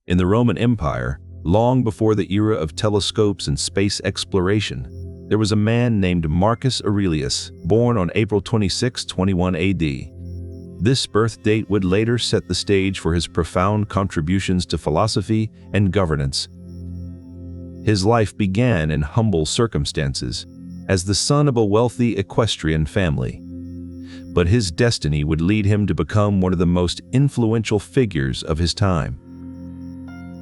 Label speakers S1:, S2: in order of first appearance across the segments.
S1: In the Roman Empire, long before the era of telescopes and space exploration, there was a man named Marcus Aurelius, born on April 26, 21 AD. This birth date would later set the stage for his profound contributions to philosophy and governance. His life began in humble circumstances, as the son of a wealthy equestrian family. But his destiny would lead him to become one of the most influential figures of his time.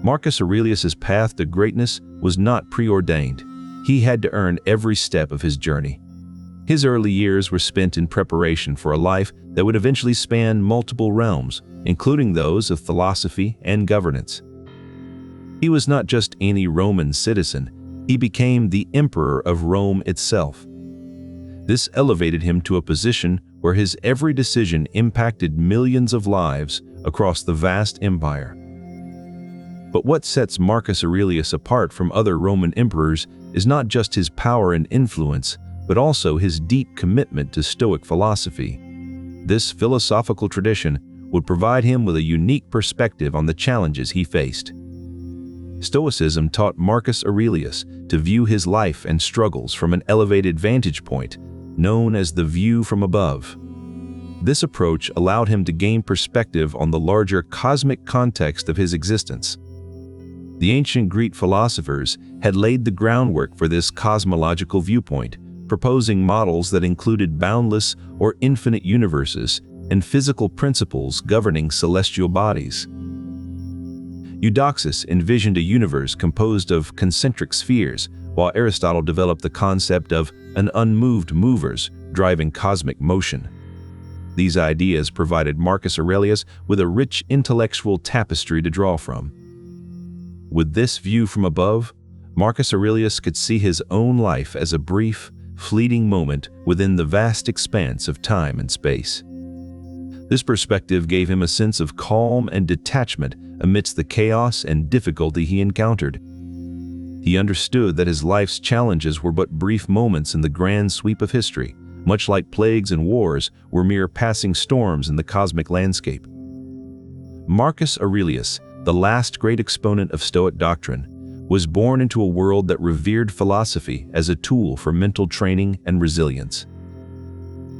S1: Marcus Aurelius's path to greatness was not preordained. He had to earn every step of his journey. His early years were spent in preparation for a life that would eventually span multiple realms, including those of philosophy and governance. He was not just any Roman citizen, he became the emperor of Rome itself. This elevated him to a position where his every decision impacted millions of lives across the vast empire. But what sets Marcus Aurelius apart from other Roman emperors is not just his power and influence, but also his deep commitment to Stoic philosophy. This philosophical tradition would provide him with a unique perspective on the challenges he faced. Stoicism taught Marcus Aurelius to view his life and struggles from an elevated vantage point, known as the view from above. This approach allowed him to gain perspective on the larger cosmic context of his existence. The ancient Greek philosophers had laid the groundwork for this cosmological viewpoint, proposing models that included boundless or infinite universes and physical principles governing celestial bodies. Eudoxus envisioned a universe composed of concentric spheres, while Aristotle developed the concept of an unmoved movers driving cosmic motion. These ideas provided Marcus Aurelius with a rich intellectual tapestry to draw from. With this view from above, Marcus Aurelius could see his own life as a brief, fleeting moment within the vast expanse of time and space. This perspective gave him a sense of calm and detachment amidst the chaos and difficulty he encountered. He understood that his life's challenges were but brief moments in the grand sweep of history, much like plagues and wars were mere passing storms in the cosmic landscape. Marcus Aurelius, the last great exponent of Stoic doctrine, was born into a world that revered philosophy as a tool for mental training and resilience.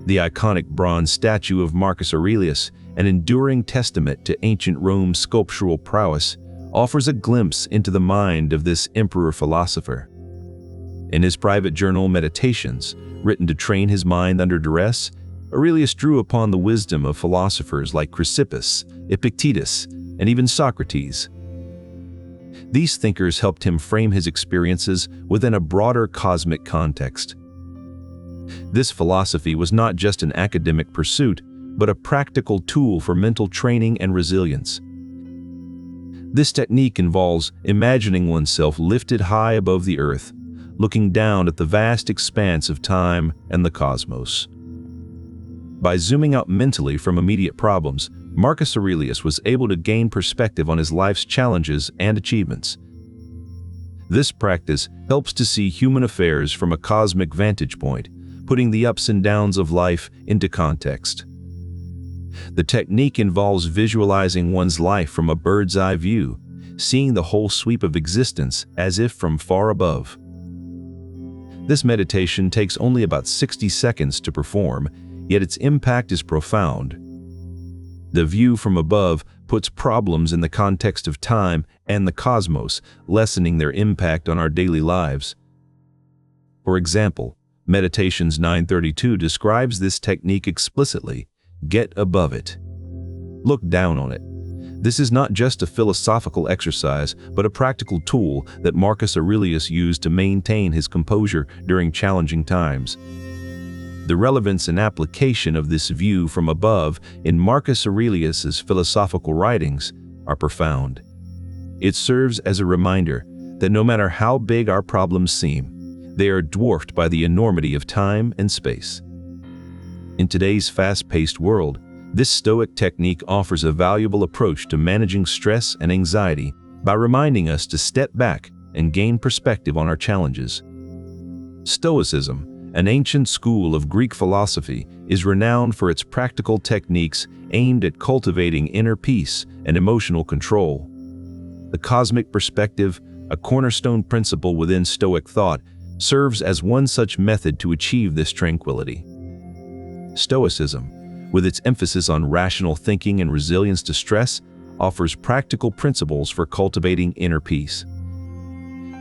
S1: The iconic bronze statue of Marcus Aurelius, an enduring testament to ancient Rome's sculptural prowess, offers a glimpse into the mind of this emperor-philosopher. In his private journal Meditations, written to train his mind under duress, Aurelius drew upon the wisdom of philosophers like Chrysippus, Epictetus, and even Socrates. These thinkers helped him frame his experiences within a broader cosmic context. This philosophy was not just an academic pursuit, but a practical tool for mental training and resilience. This technique involves imagining oneself lifted high above the earth, looking down at the vast expanse of time and the cosmos. By zooming out mentally from immediate problems, Marcus Aurelius was able to gain perspective on his life's challenges and achievements. This practice helps to see human affairs from a cosmic vantage point, putting the ups and downs of life into context. The technique involves visualizing one's life from a bird's-eye view, seeing the whole sweep of existence as if from far above. This meditation takes only about 60 seconds to perform, yet its impact is profound. The view from above puts problems in the context of time and the cosmos, lessening their impact on our daily lives. For example, Meditations 932 describes this technique explicitly: get above it. Look down on it. This is not just a philosophical exercise, but a practical tool that Marcus Aurelius used to maintain his composure during challenging times. The relevance and application of this view from above in Marcus Aurelius's philosophical writings are profound. It serves as a reminder that no matter how big our problems seem, they are dwarfed by the enormity of time and space. In today's fast-paced world, this Stoic technique offers a valuable approach to managing stress and anxiety by reminding us to step back and gain perspective on our challenges. Stoicism, an ancient school of Greek philosophy, is renowned for its practical techniques aimed at cultivating inner peace and emotional control. The cosmic perspective, a cornerstone principle within Stoic thought, serves as one such method to achieve this tranquility. Stoicism, with its emphasis on rational thinking and resilience to stress, offers practical principles for cultivating inner peace.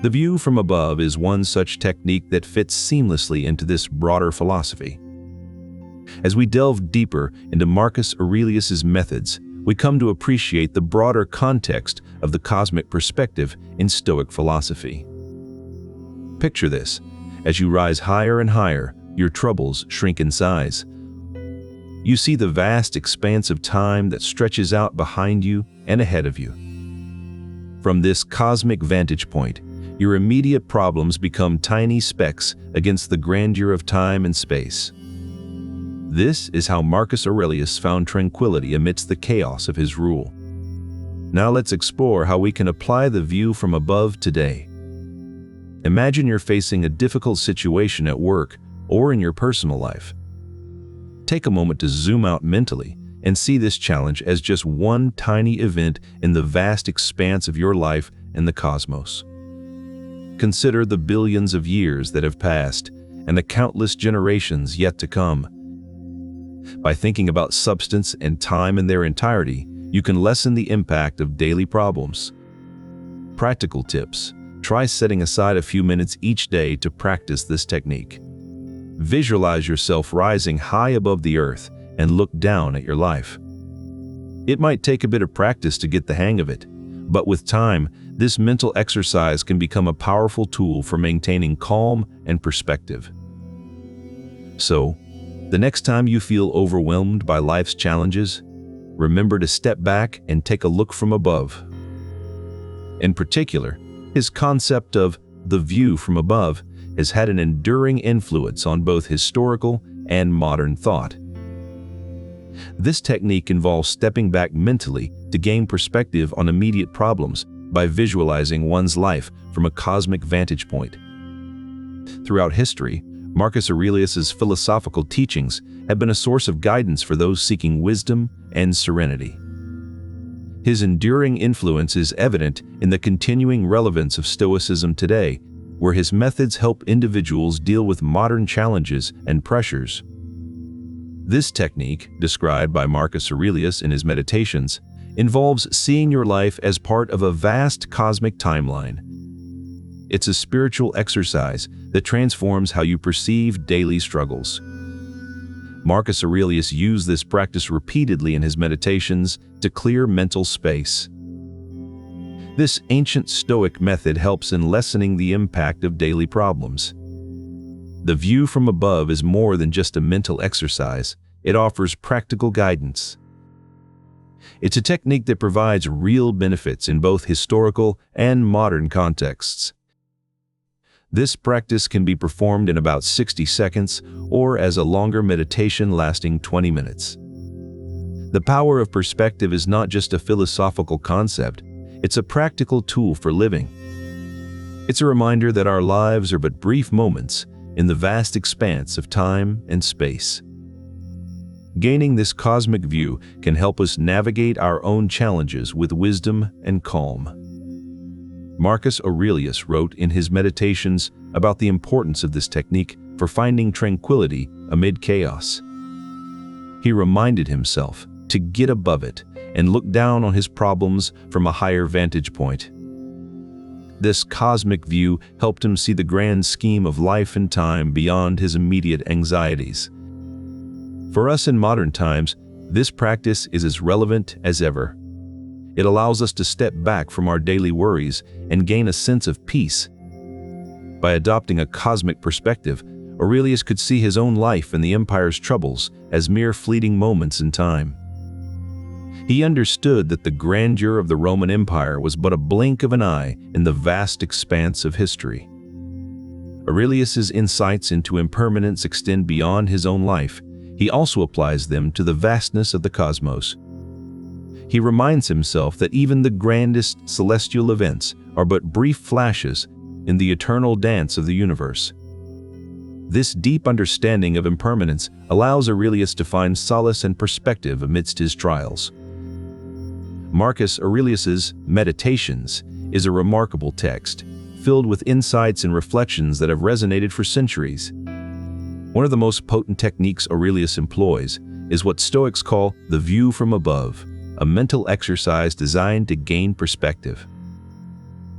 S1: The view from above is one such technique that fits seamlessly into this broader philosophy. As we delve deeper into Marcus Aurelius's methods, we come to appreciate the broader context of the cosmic perspective in Stoic philosophy. Picture this: as you rise higher and higher, your troubles shrink in size. You see the vast expanse of time that stretches out behind you and ahead of you. From this cosmic vantage point, your immediate problems become tiny specks against the grandeur of time and space. This is how Marcus Aurelius found tranquility amidst the chaos of his rule. Now let's explore how we can apply the view from above today. Imagine you're facing a difficult situation at work or in your personal life. Take a moment to zoom out mentally and see this challenge as just one tiny event in the vast expanse of your life and the cosmos. Consider the billions of years that have passed and the countless generations yet to come. By thinking about substance and time in their entirety, you can lessen the impact of daily problems. Practical tips: try setting aside a few minutes each day to practice this technique. Visualize yourself rising high above the earth and look down at your life. It might take a bit of practice to get the hang of it, but with time, this mental exercise can become a powerful tool for maintaining calm and perspective. So, the next time you feel overwhelmed by life's challenges, remember to step back and take a look from above. In particular, his concept of the view from above has had an enduring influence on both historical and modern thought. This technique involves stepping back mentally to gain perspective on immediate problems by visualizing one's life from a cosmic vantage point. Throughout history, Marcus Aurelius's philosophical teachings have been a source of guidance for those seeking wisdom and serenity. His enduring influence is evident in the continuing relevance of Stoicism today, where his methods help individuals deal with modern challenges and pressures. This technique, described by Marcus Aurelius in his Meditations, involves seeing your life as part of a vast cosmic timeline. It's a spiritual exercise that transforms how you perceive daily struggles. Marcus Aurelius used this practice repeatedly in his Meditations to clear mental space. This ancient Stoic method helps in lessening the impact of daily problems. The view from above is more than just a mental exercise. It offers practical guidance. It's a technique that provides real benefits in both historical and modern contexts. This practice can be performed in about 60 seconds or as a longer meditation lasting 20 minutes. The power of perspective is not just a philosophical concept, it's a practical tool for living. It's a reminder that our lives are but brief moments in the vast expanse of time and space. Gaining this cosmic view can help us navigate our own challenges with wisdom and calm. Marcus Aurelius wrote in his Meditations about the importance of this technique for finding tranquility amid chaos. He reminded himself to get above it and look down on his problems from a higher vantage point. This cosmic view helped him see the grand scheme of life and time beyond his immediate anxieties. For us in modern times, this practice is as relevant as ever. It allows us to step back from our daily worries and gain a sense of peace. By adopting a cosmic perspective, Aurelius could see his own life and the empire's troubles as mere fleeting moments in time. He understood that the grandeur of the Roman Empire was but a blink of an eye in the vast expanse of history. Aurelius's insights into impermanence extend beyond his own life. He also applies them to the vastness of the cosmos. He reminds himself that even the grandest celestial events are but brief flashes in the eternal dance of the universe. This deep understanding of impermanence allows Aurelius to find solace and perspective amidst his trials. Marcus Aurelius's Meditations is a remarkable text, filled with insights and reflections that have resonated for centuries. One of the most potent techniques Aurelius employs is what Stoics call the view from above, a mental exercise designed to gain perspective.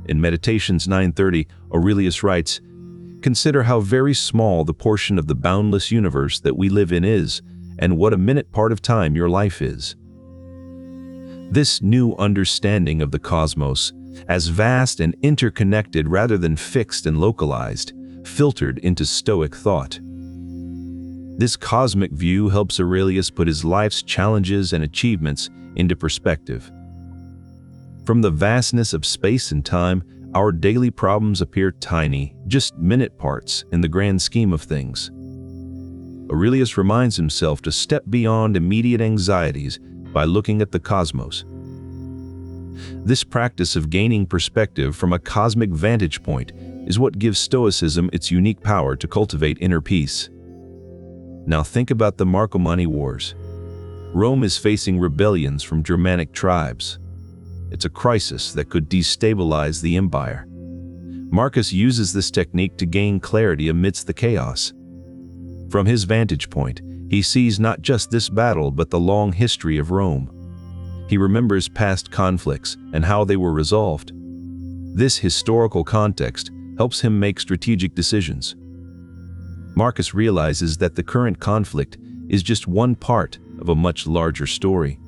S1: In Meditations 9:30, Aurelius writes, "Consider how very small the portion of the boundless universe that we live in is, and what a minute part of time your life is." This new understanding of the cosmos, as vast and interconnected rather than fixed and localized, filtered into Stoic thought. This cosmic view helps Aurelius put his life's challenges and achievements into perspective. From the vastness of space and time, our daily problems appear tiny, just minute parts in the grand scheme of things. Aurelius reminds himself to step beyond immediate anxieties by looking at the cosmos. This practice of gaining perspective from a cosmic vantage point is what gives Stoicism its unique power to cultivate inner peace. Now think about the Marcomanni Wars. Rome is facing rebellions from Germanic tribes. It's a crisis that could destabilize the empire. Marcus uses this technique to gain clarity amidst the chaos. From his vantage point, he sees not just this battle but the long history of Rome. He remembers past conflicts and how they were resolved. This historical context helps him make strategic decisions. Marcus realizes that the current conflict is just one part of a much larger story.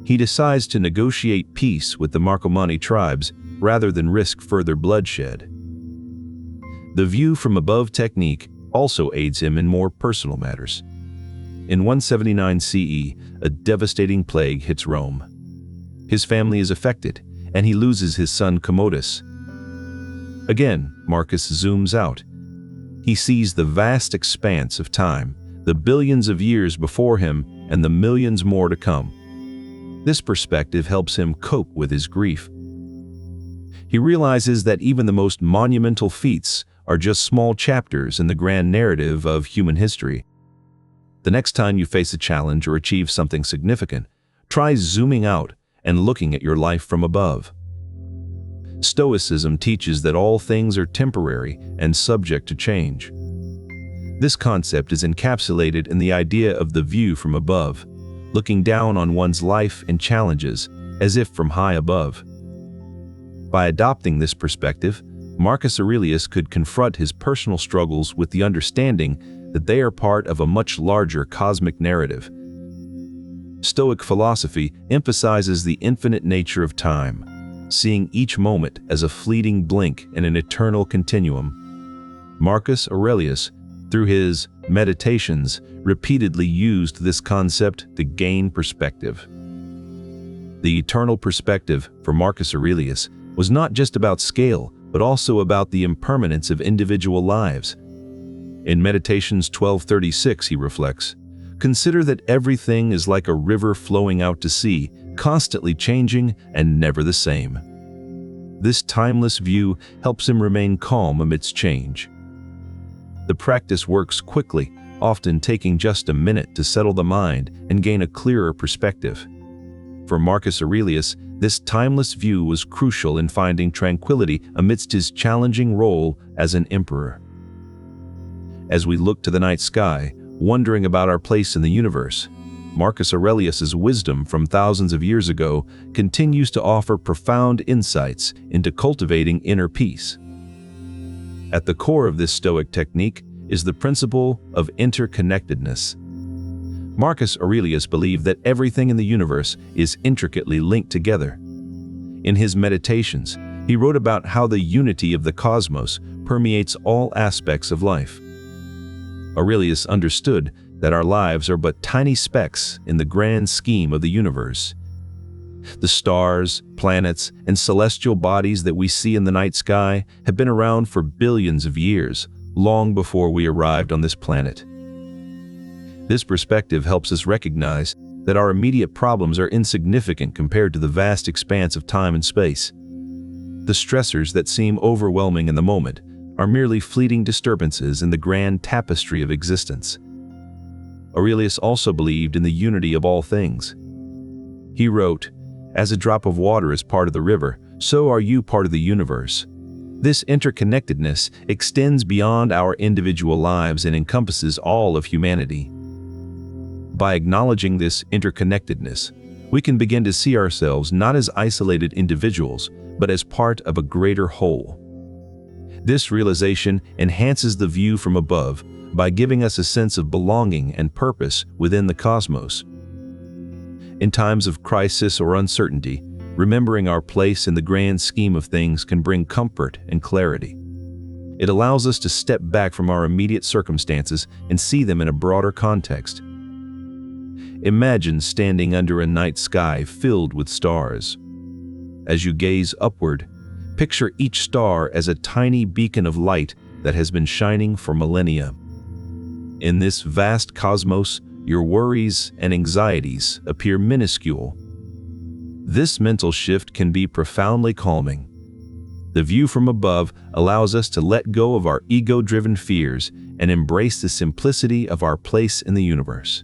S1: He decides to negotiate peace with the Marcomanni tribes rather than risk further bloodshed. The view from above technique also aids him in more personal matters. In 179 CE, a devastating plague hits Rome. His family is affected, and he loses his son Commodus. Again, Marcus zooms out. He sees the vast expanse of time, the billions of years before him, and the millions more to come. This perspective helps him cope with his grief. He realizes that even the most monumental feats are just small chapters in the grand narrative of human history. The next time you face a challenge or achieve something significant, try zooming out and looking at your life from above. Stoicism teaches that all things are temporary and subject to change. This concept is encapsulated in the idea of the view from above, looking down on one's life and challenges as if from high above. By adopting this perspective, Marcus Aurelius could confront his personal struggles with the understanding that they are part of a much larger cosmic narrative. Stoic philosophy emphasizes the infinite nature of time, seeing each moment as a fleeting blink in an eternal continuum. Marcus Aurelius, through his Meditations, repeatedly used this concept to gain perspective. The eternal perspective for Marcus Aurelius was not just about scale, but also about the impermanence of individual lives. In Meditations 12:36, he reflects, "Consider that everything is like a river flowing out to sea, constantly changing and never the same." This timeless view helps him remain calm amidst change. The practice works quickly, often taking just a minute to settle the mind and gain a clearer perspective. For Marcus Aurelius, this timeless view was crucial in finding tranquility amidst his challenging role as an emperor. As we look to the night sky, wondering about our place in the universe, Marcus Aurelius's wisdom from thousands of years ago continues to offer profound insights into cultivating inner peace. At the core of this Stoic technique is the principle of interconnectedness. Marcus Aurelius believed that everything in the universe is intricately linked together. In his Meditations, he wrote about how the unity of the cosmos permeates all aspects of life. Aurelius understood that our lives are but tiny specks in the grand scheme of the universe. The stars, planets, and celestial bodies that we see in the night sky have been around for billions of years, long before we arrived on this planet. This perspective helps us recognize that our immediate problems are insignificant compared to the vast expanse of time and space. The stressors that seem overwhelming in the moment are merely fleeting disturbances in the grand tapestry of existence. Aurelius also believed in the unity of all things. He wrote, As a drop of water is part of the river, so are you part of the universe. This interconnectedness extends beyond our individual lives and encompasses all of humanity. By acknowledging this interconnectedness, we can begin to see ourselves not as isolated individuals, but as part of a greater whole. This realization enhances the view from above by giving us a sense of belonging and purpose within the cosmos. In times of crisis or uncertainty, remembering our place in the grand scheme of things can bring comfort and clarity. It allows us to step back from our immediate circumstances and see them in a broader context. Imagine standing under a night sky filled with stars. As you gaze upward, picture each star as a tiny beacon of light that has been shining for millennia. In this vast cosmos, your worries and anxieties appear minuscule. This mental shift can be profoundly calming. The view from above allows us to let go of our ego-driven fears and embrace the simplicity of our place in the universe.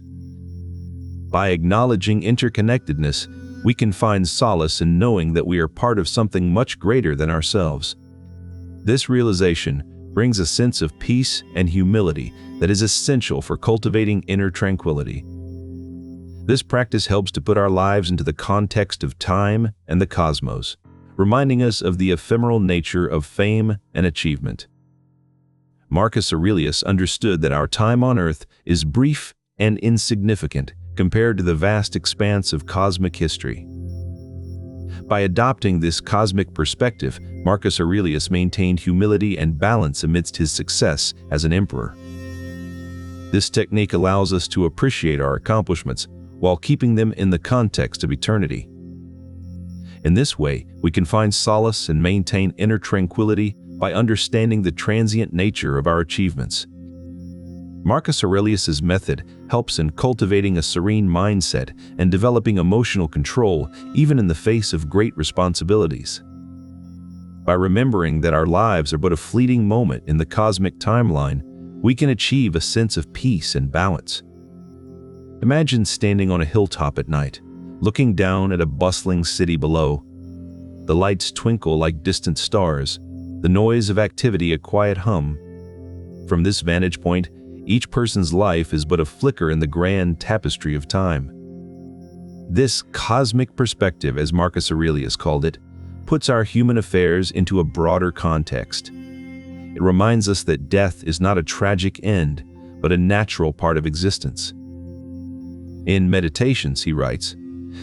S1: By acknowledging interconnectedness, we can find solace in knowing that we are part of something much greater than ourselves. This realization brings a sense of peace and humility that is essential for cultivating inner tranquility. This practice helps to put our lives into the context of time and the cosmos, reminding us of the ephemeral nature of fame and achievement. Marcus Aurelius understood that our time on earth is brief and insignificant compared to the vast expanse of cosmic history. By adopting this cosmic perspective, Marcus Aurelius maintained humility and balance amidst his success as an emperor. This technique allows us to appreciate our accomplishments while keeping them in the context of eternity. In this way, we can find solace and maintain inner tranquility by understanding the transient nature of our achievements. Marcus Aurelius's method helps in cultivating a serene mindset and developing emotional control even in the face of great responsibilities. By remembering that our lives are but a fleeting moment in the cosmic timeline, we can achieve a sense of peace and balance. Imagine standing on a hilltop at night, looking down at a bustling city below. The lights twinkle like distant stars, the noise of activity a quiet hum. From this vantage point, each person's life is but a flicker in the grand tapestry of time. This cosmic perspective, as Marcus Aurelius called it, puts our human affairs into a broader context. It reminds us that death is not a tragic end, but a natural part of existence. In Meditations, he writes,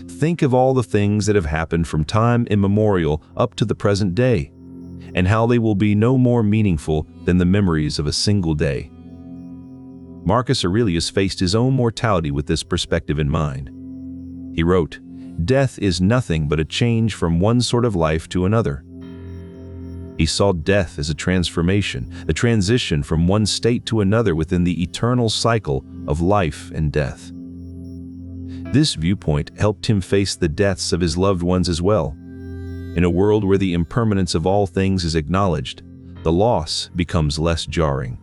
S1: "Think of all the things that have happened from time immemorial up to the present day, and how they will be no more meaningful than the memories of a single day." Marcus Aurelius faced his own mortality with this perspective in mind. He wrote, "Death is nothing but a change from one sort of life to another." He saw death as a transformation, a transition from one state to another within the eternal cycle of life and death. This viewpoint helped him face the deaths of his loved ones as well. In a world where the impermanence of all things is acknowledged, the loss becomes less jarring.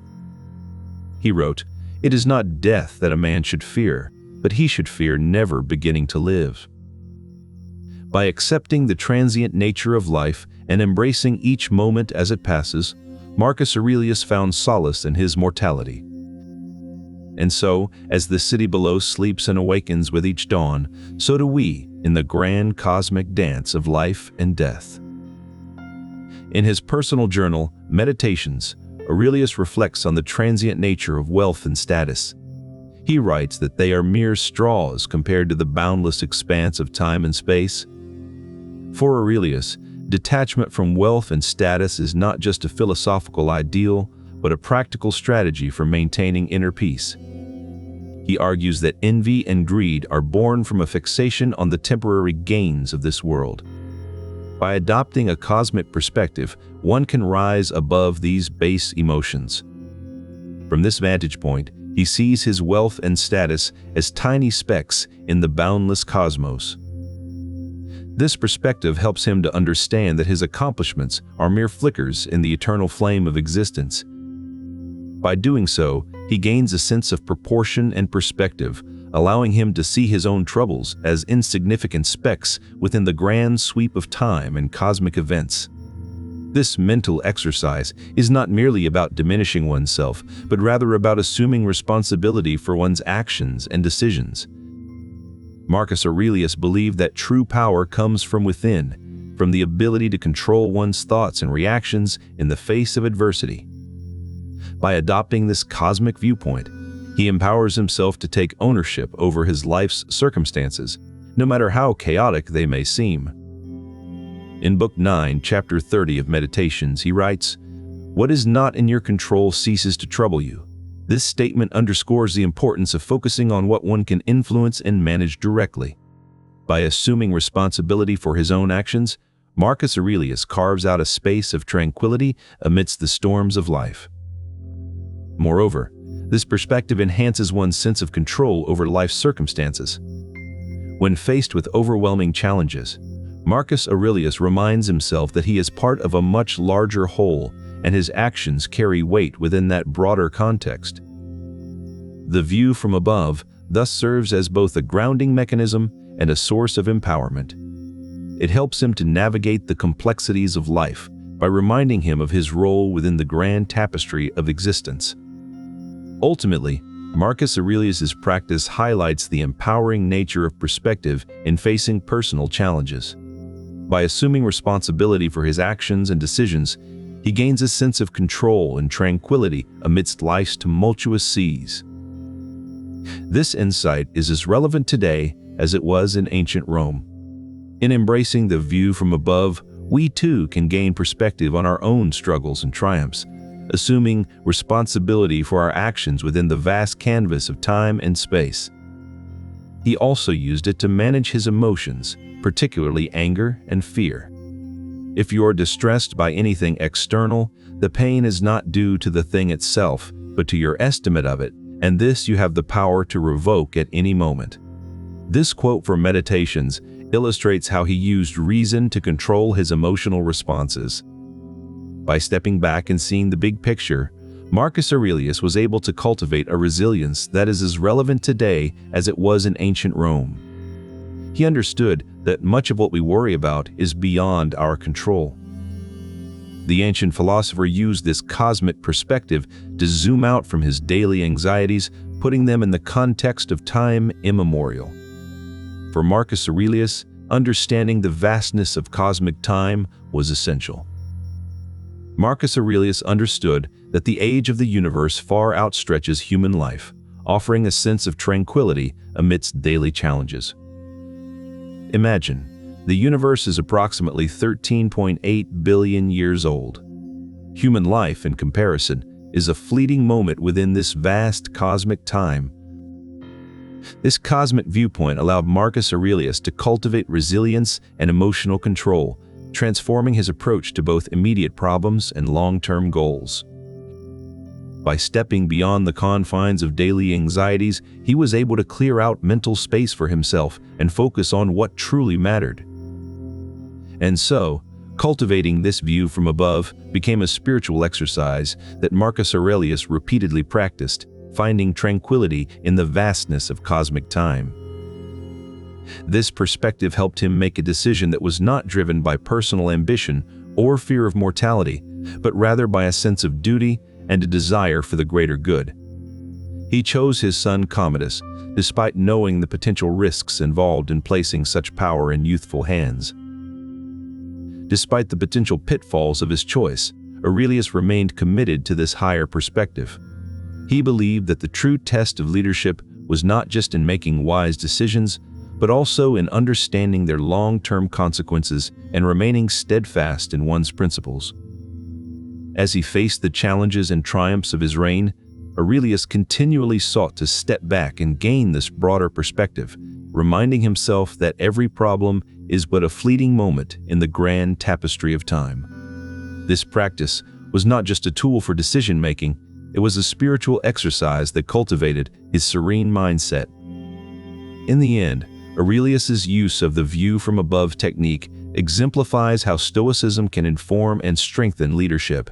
S1: He wrote, "It is not death that a man should fear, but he should fear never beginning to live." By accepting the transient nature of life and embracing each moment as it passes, Marcus Aurelius found solace in his mortality. And so, as the city below sleeps and awakens with each dawn, so do we in the grand cosmic dance of life and death. In his personal journal, Meditations, Aurelius reflects on the transient nature of wealth and status. He writes that they are mere straws compared to the boundless expanse of time and space. For Aurelius, detachment from wealth and status is not just a philosophical ideal, but a practical strategy for maintaining inner peace. He argues that envy and greed are born from a fixation on the temporary gains of this world. By adopting a cosmic perspective, one can rise above these base emotions. From this vantage point, he sees his wealth and status as tiny specks in the boundless cosmos. This perspective helps him to understand that his accomplishments are mere flickers in the eternal flame of existence. By doing so, he gains a sense of proportion and perspective, allowing him to see his own troubles as insignificant specks within the grand sweep of time and cosmic events. This mental exercise is not merely about diminishing oneself, but rather about assuming responsibility for one's actions and decisions. Marcus Aurelius believed that true power comes from within, from the ability to control one's thoughts and reactions in the face of adversity. By adopting this cosmic viewpoint, he empowers himself to take ownership over his life's circumstances, no matter how chaotic they may seem. In Book 9, Chapter 30 of Meditations, he writes, "What is not in your control ceases to trouble you." This statement underscores the importance of focusing on what one can influence and manage directly. By assuming responsibility for his own actions, Marcus Aurelius carves out a space of tranquility amidst the storms of life. Moreover, this perspective enhances one's sense of control over life's circumstances. When faced with overwhelming challenges, Marcus Aurelius reminds himself that he is part of a much larger whole, and his actions carry weight within that broader context. The view from above thus serves as both a grounding mechanism and a source of empowerment. It helps him to navigate the complexities of life by reminding him of his role within the grand tapestry of existence. Ultimately, Marcus Aurelius's practice highlights the empowering nature of perspective in facing personal challenges. By assuming responsibility for his actions and decisions, he gains a sense of control and tranquility amidst life's tumultuous seas. This insight is as relevant today as it was in ancient Rome. In embracing the view from above, we too can gain perspective on our own struggles and triumphs, assuming responsibility for our actions within the vast canvas of time and space. He also used it to manage his emotions, particularly anger and fear. If you are distressed by anything external, the pain is not due to the thing itself, but to your estimate of it, and this you have the power to revoke at any moment. This quote from Meditations illustrates how he used reason to control his emotional responses. By stepping back and seeing the big picture, Marcus Aurelius was able to cultivate a resilience that is as relevant today as it was in ancient Rome. He understood that much of what we worry about is beyond our control. The ancient philosopher used this cosmic perspective to zoom out from his daily anxieties, putting them in the context of time immemorial. For Marcus Aurelius, understanding the vastness of cosmic time was essential. Marcus Aurelius understood that the age of the universe far outstretches human life, offering a sense of tranquility amidst daily challenges. Imagine, the universe is approximately 13.8 billion years old. Human life, in comparison, is a fleeting moment within this vast cosmic time. This cosmic viewpoint allowed Marcus Aurelius to cultivate resilience and emotional control, transforming his approach to both immediate problems and long-term goals. By stepping beyond the confines of daily anxieties, he was able to clear out mental space for himself and focus on what truly mattered. And so, cultivating this view from above became a spiritual exercise that Marcus Aurelius repeatedly practiced, finding tranquility in the vastness of cosmic time. This perspective helped him make a decision that was not driven by personal ambition or fear of mortality, but rather by a sense of duty and a desire for the greater good. He chose his son Commodus, despite knowing the potential risks involved in placing such power in youthful hands. Despite the potential pitfalls of his choice, Aurelius remained committed to this higher perspective. He believed that the true test of leadership was not just in making wise decisions, but also in understanding their long-term consequences and remaining steadfast in one's principles. As he faced the challenges and triumphs of his reign, Aurelius continually sought to step back and gain this broader perspective, reminding himself that every problem is but a fleeting moment in the grand tapestry of time. This practice was not just a tool for decision-making, it was a spiritual exercise that cultivated his serene mindset. In the end, Aurelius's use of the view from above technique exemplifies how Stoicism can inform and strengthen leadership.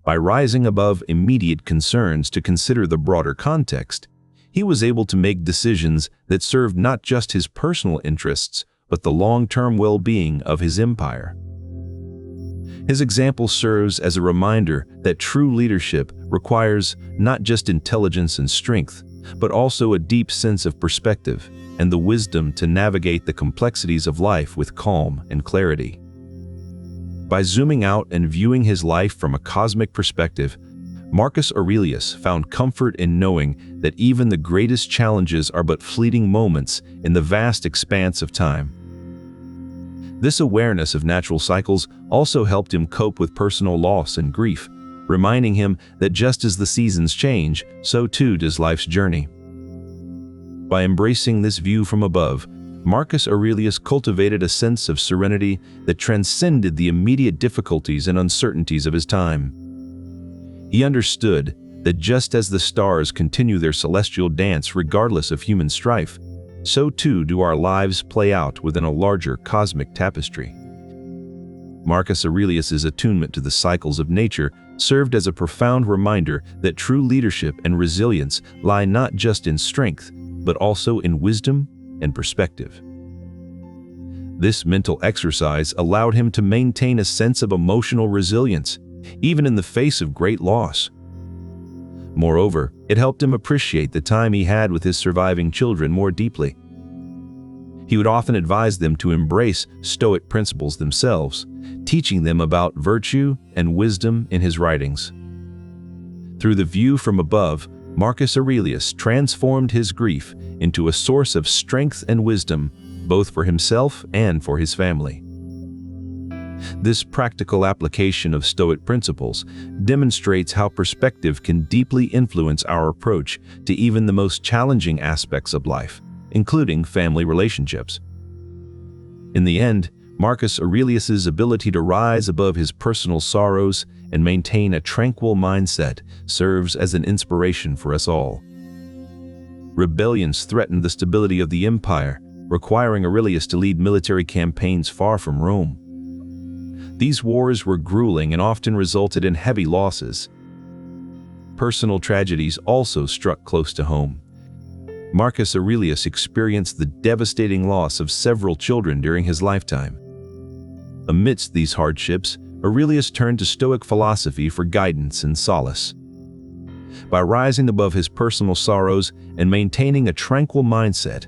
S1: By rising above immediate concerns to consider the broader context, he was able to make decisions that served not just his personal interests, but the long-term well-being of his empire. His example serves as a reminder that true leadership requires not just intelligence and strength, but also a deep sense of perspective and the wisdom to navigate the complexities of life with calm and clarity. By zooming out and viewing his life from a cosmic perspective, Marcus Aurelius found comfort in knowing that even the greatest challenges are but fleeting moments in the vast expanse of time. This awareness of natural cycles also helped him cope with personal loss and grief, reminding him that just as the seasons change, so too does life's journey. By embracing this view from above, Marcus Aurelius cultivated a sense of serenity that transcended the immediate difficulties and uncertainties of his time. He understood that just as the stars continue their celestial dance regardless of human strife, so too do our lives play out within a larger cosmic tapestry. Marcus Aurelius's attunement to the cycles of nature served as a profound reminder that true leadership and resilience lie not just in strength, but also in wisdom and perspective. This mental exercise allowed him to maintain a sense of emotional resilience, even in the face of great loss. Moreover, it helped him appreciate the time he had with his surviving children more deeply. He would often advise them to embrace Stoic principles themselves, teaching them about virtue and wisdom in his writings. Through the view from above, Marcus Aurelius transformed his grief into a source of strength and wisdom, both for himself and for his family. This practical application of Stoic principles demonstrates how perspective can deeply influence our approach to even the most challenging aspects of life, including family relationships. In the end, Marcus Aurelius's ability to rise above his personal sorrows and maintain a tranquil mindset serves as an inspiration for us all. Rebellions threatened the stability of the empire, requiring Aurelius to lead military campaigns far from Rome. These wars were grueling and often resulted in heavy losses. Personal tragedies also struck close to home. Marcus Aurelius experienced the devastating loss of several children during his lifetime. Amidst these hardships, Aurelius turned to Stoic philosophy for guidance and solace. By rising above his personal sorrows and maintaining a tranquil mindset,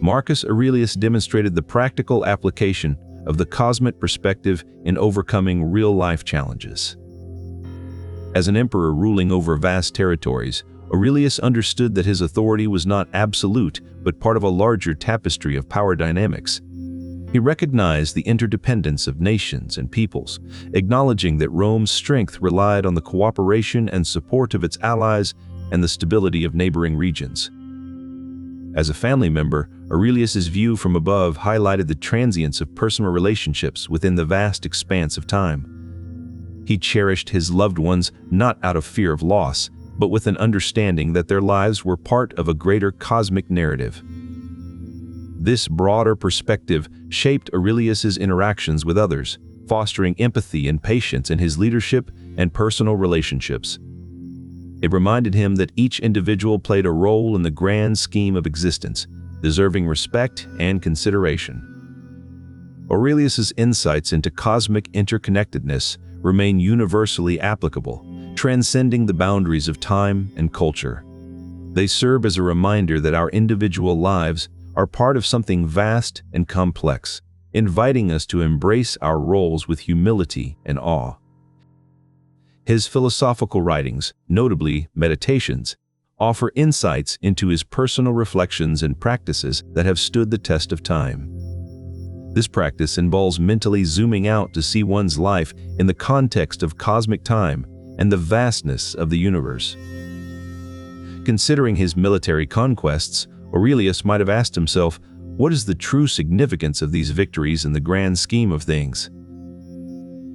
S1: Marcus Aurelius demonstrated the practical application of the cosmic perspective in overcoming real-life challenges. As an emperor ruling over vast territories, Aurelius understood that his authority was not absolute, but part of a larger tapestry of power dynamics. He recognized the interdependence of nations and peoples, acknowledging that Rome's strength relied on the cooperation and support of its allies and the stability of neighboring regions. As a family member, Aurelius's view from above highlighted the transience of personal relationships within the vast expanse of time. He cherished his loved ones not out of fear of loss, but with an understanding that their lives were part of a greater cosmic narrative. This broader perspective shaped Aurelius's interactions with others, fostering empathy and patience in his leadership and personal relationships. It reminded him that each individual played a role in the grand scheme of existence, deserving respect and consideration. Aurelius's insights into cosmic interconnectedness remain universally applicable, transcending the boundaries of time and culture. They serve as a reminder that our individual lives are part of something vast and complex, inviting us to embrace our roles with humility and awe. His philosophical writings, notably Meditations, offer insights into his personal reflections and practices that have stood the test of time. This practice involves mentally zooming out to see one's life in the context of cosmic time and the vastness of the universe. Considering his military conquests, Aurelius might have asked himself, what is the true significance of these victories in the grand scheme of things?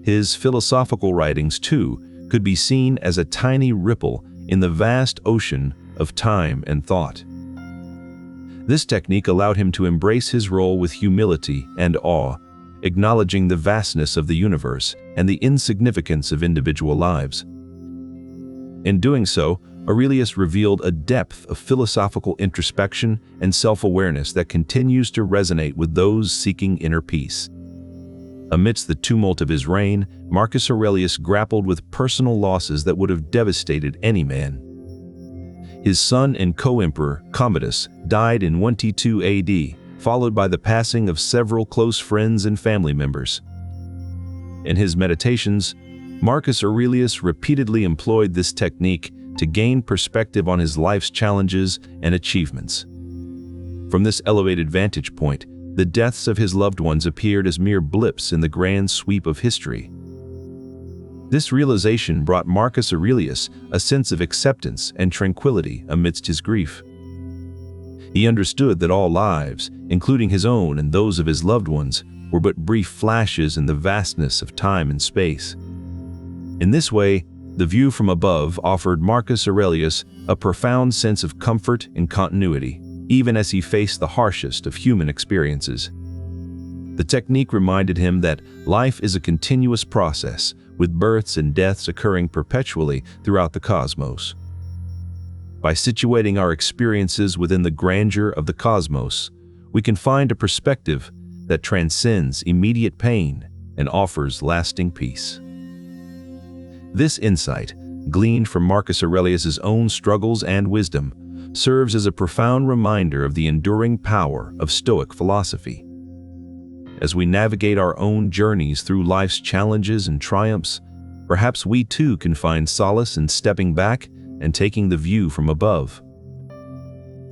S1: His philosophical writings, too, could be seen as a tiny ripple in the vast ocean of time and thought. This technique allowed him to embrace his role with humility and awe, acknowledging the vastness of the universe and the insignificance of individual lives. In doing so, Aurelius revealed a depth of philosophical introspection and self-awareness that continues to resonate with those seeking inner peace. Amidst the tumult of his reign, Marcus Aurelius grappled with personal losses that would have devastated any man. His son and co-emperor, Commodus, died in 122 AD, followed by the passing of several close friends and family members. In his meditations, Marcus Aurelius repeatedly employed this technique to gain perspective on his life's challenges and achievements. From this elevated vantage point, the deaths of his loved ones appeared as mere blips in the grand sweep of history. This realization brought Marcus Aurelius a sense of acceptance and tranquility amidst his grief. He understood that all lives, including his own and those of his loved ones, were but brief flashes in the vastness of time and space. In this way, the view from above offered Marcus Aurelius a profound sense of comfort and continuity, even as he faced the harshest of human experiences. The technique reminded him that life is a continuous process, with births and deaths occurring perpetually throughout the cosmos. By situating our experiences within the grandeur of the cosmos, we can find a perspective that transcends immediate pain and offers lasting peace. This insight, gleaned from Marcus Aurelius's own struggles and wisdom, serves as a profound reminder of the enduring power of Stoic philosophy. As we navigate our own journeys through life's challenges and triumphs, perhaps we too can find solace in stepping back and taking the view from above.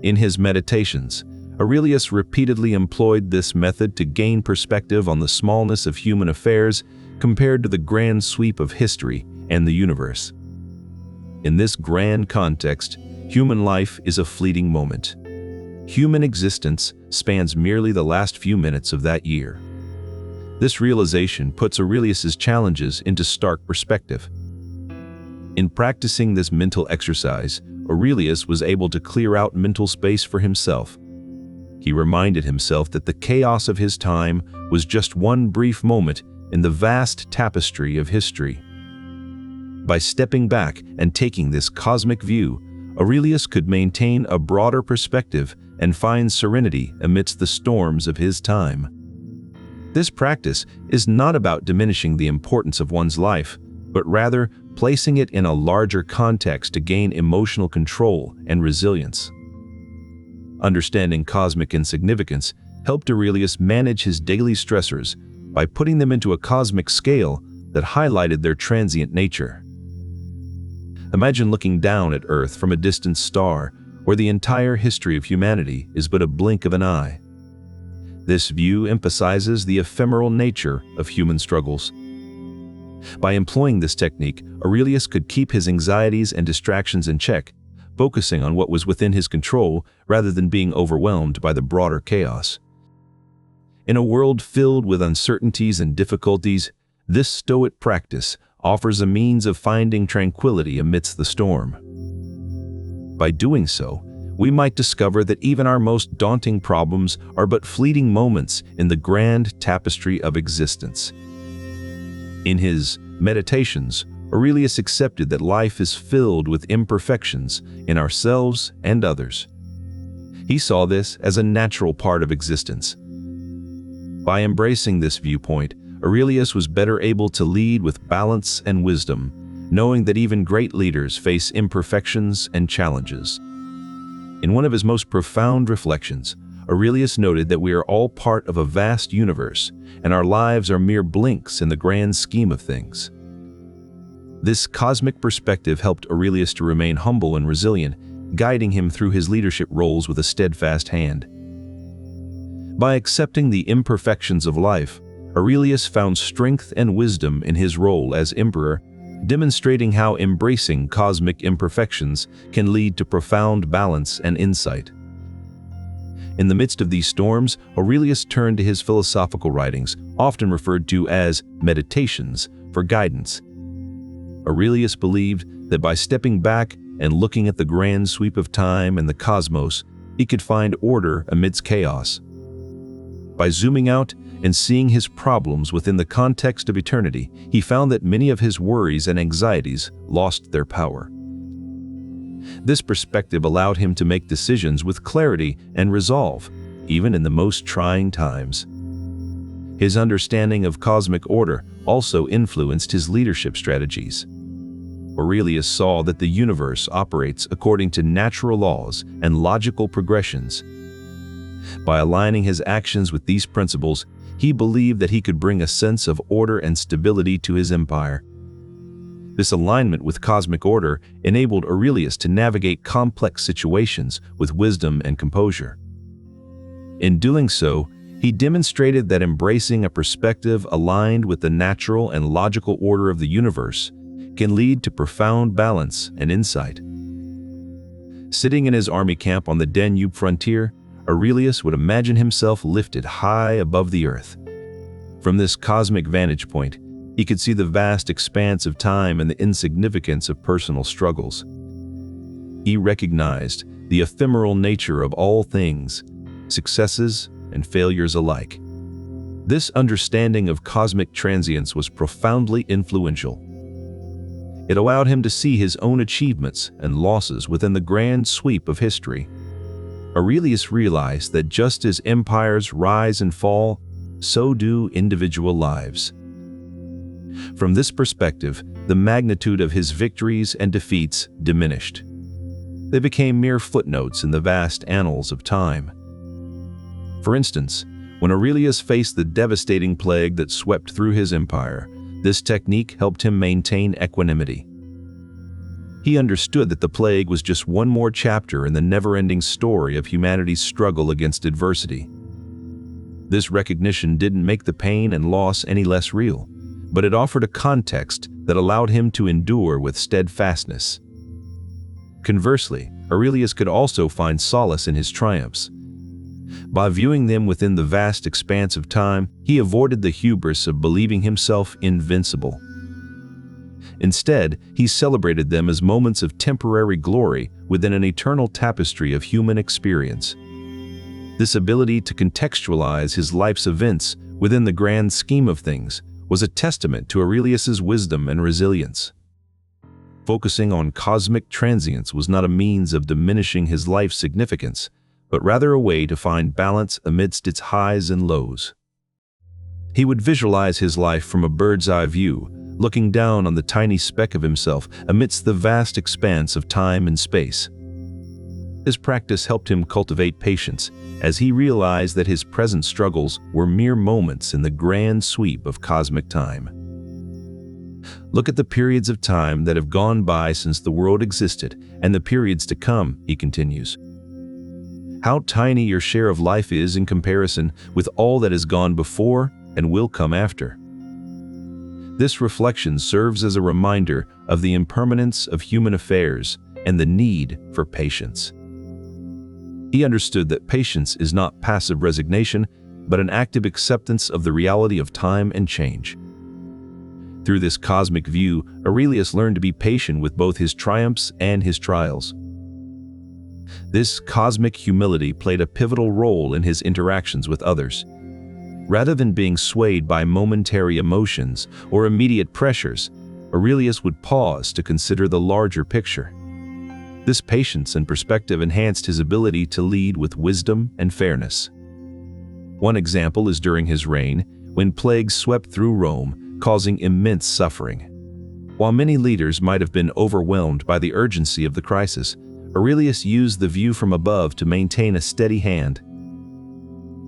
S1: In his meditations, Aurelius repeatedly employed this method to gain perspective on the smallness of human affairs compared to the grand sweep of history and the universe. In this grand context, human life is a fleeting moment. Human existence spans merely the last few minutes of that year. This realization puts Aurelius's challenges into stark perspective. In practicing this mental exercise, Aurelius was able to clear out mental space for himself. He reminded himself that the chaos of his time was just one brief moment in the vast tapestry of history. By stepping back and taking this cosmic view, Aurelius could maintain a broader perspective and find serenity amidst the storms of his time. This practice is not about diminishing the importance of one's life, but rather placing it in a larger context to gain emotional control and resilience. Understanding cosmic insignificance helped Aurelius manage his daily stressors by putting them into a cosmic scale that highlighted their transient nature. Imagine looking down at Earth from a distant star, where the entire history of humanity is but a blink of an eye. This view emphasizes the ephemeral nature of human struggles. By employing this technique, Aurelius could keep his anxieties and distractions in check, focusing on what was within his control rather than being overwhelmed by the broader chaos. In a world filled with uncertainties and difficulties, this Stoic practice offers a means of finding tranquility amidst the storm. By doing so, we might discover that even our most daunting problems are but fleeting moments in the grand tapestry of existence. In his meditations, Aurelius accepted that life is filled with imperfections in ourselves and others. He saw this as a natural part of existence. By embracing this viewpoint, Aurelius was better able to lead with balance and wisdom, knowing that even great leaders face imperfections and challenges. In one of his most profound reflections, Aurelius noted that we are all part of a vast universe, and our lives are mere blinks in the grand scheme of things. This cosmic perspective helped Aurelius to remain humble and resilient, guiding him through his leadership roles with a steadfast hand. By accepting the imperfections of life, Aurelius found strength and wisdom in his role as emperor, demonstrating how embracing cosmic imperfections can lead to profound balance and insight. In the midst of these storms, Aurelius turned to his philosophical writings, often referred to as meditations, for guidance. Aurelius believed that by stepping back and looking at the grand sweep of time and the cosmos, he could find order amidst chaos. By zooming out and seeing his problems within the context of eternity, he found that many of his worries and anxieties lost their power. This perspective allowed him to make decisions with clarity and resolve, even in the most trying times. His understanding of cosmic order also influenced his leadership strategies. Aurelius saw that the universe operates according to natural laws and logical progressions. By aligning his actions with these principles, he believed that he could bring a sense of order and stability to his empire. This alignment with cosmic order enabled Aurelius to navigate complex situations with wisdom and composure. In doing so, he demonstrated that embracing a perspective aligned with the natural and logical order of the universe can lead to profound balance and insight. Sitting in his army camp on the Danube frontier, Aurelius would imagine himself lifted high above the earth. From this cosmic vantage point, he could see the vast expanse of time and the insignificance of personal struggles. He recognized the ephemeral nature of all things, successes and failures alike. This understanding of cosmic transience was profoundly influential. It allowed him to see his own achievements and losses within the grand sweep of history. Aurelius realized that just as empires rise and fall, so do individual lives. From this perspective, the magnitude of his victories and defeats diminished. They became mere footnotes in the vast annals of time. For instance, when Aurelius faced the devastating plague that swept through his empire, this technique helped him maintain equanimity. He understood that the plague was just one more chapter in the never-ending story of humanity's struggle against adversity. This recognition didn't make the pain and loss any less real, but it offered a context that allowed him to endure with steadfastness. Conversely, Aurelius could also find solace in his triumphs. By viewing them within the vast expanse of time, he avoided the hubris of believing himself invincible. Instead, he celebrated them as moments of temporary glory within an eternal tapestry of human experience. This ability to contextualize his life's events within the grand scheme of things was a testament to Aurelius's wisdom and resilience. Focusing on cosmic transience was not a means of diminishing his life's significance, but rather a way to find balance amidst its highs and lows. He would visualize his life from a bird's-eye view, looking down on the tiny speck of himself amidst the vast expanse of time and space. His practice helped him cultivate patience, as he realized that his present struggles were mere moments in the grand sweep of cosmic time. Look at the periods of time that have gone by since the world existed, and the periods to come, he continues. How tiny your share of life is in comparison with all that has gone before and will come after. This reflection serves as a reminder of the impermanence of human affairs and the need for patience. He understood that patience is not passive resignation, but an active acceptance of the reality of time and change. Through this cosmic view, Aurelius learned to be patient with both his triumphs and his trials. This cosmic humility played a pivotal role in his interactions with others. Rather than being swayed by momentary emotions or immediate pressures, Aurelius would pause to consider the larger picture. This patience and perspective enhanced his ability to lead with wisdom and fairness. One example is during his reign, when plagues swept through Rome, causing immense suffering. While many leaders might have been overwhelmed by the urgency of the crisis, Aurelius used the view from above to maintain a steady hand.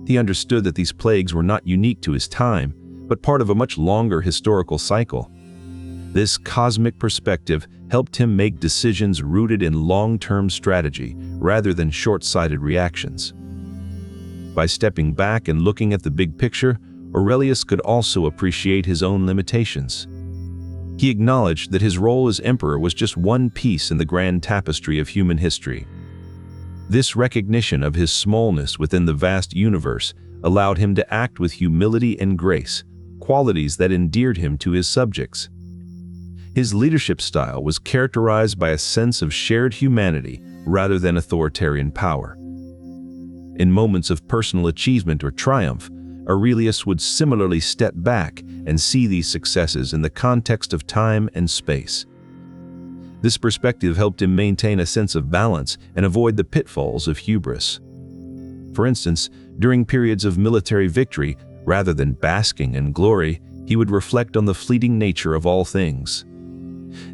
S1: He understood that these plagues were not unique to his time, but part of a much longer historical cycle. This cosmic perspective helped him make decisions rooted in long-term strategy rather than short-sighted reactions. By stepping back and looking at the big picture, Aurelius could also appreciate his own limitations. He acknowledged that his role as emperor was just one piece in the grand tapestry of human history. This recognition of his smallness within the vast universe allowed him to act with humility and grace, qualities that endeared him to his subjects. His leadership style was characterized by a sense of shared humanity rather than authoritarian power. In moments of personal achievement or triumph, Aurelius would similarly step back and see these successes in the context of time and space. This perspective helped him maintain a sense of balance and avoid the pitfalls of hubris. For instance, during periods of military victory, rather than basking in glory, he would reflect on the fleeting nature of all things.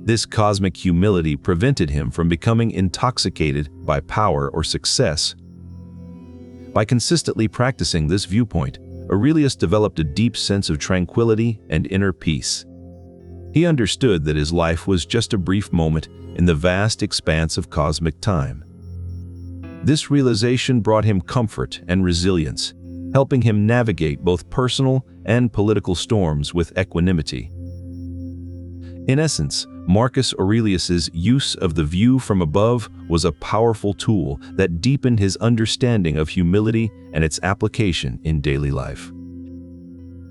S1: This cosmic humility prevented him from becoming intoxicated by power or success. By consistently practicing this viewpoint, Aurelius developed a deep sense of tranquility and inner peace. He understood that his life was just a brief moment in the vast expanse of cosmic time. This realization brought him comfort and resilience, helping him navigate both personal and political storms with equanimity. In essence, Marcus Aurelius's use of the view from above was a powerful tool that deepened his understanding of humility and its application in daily life.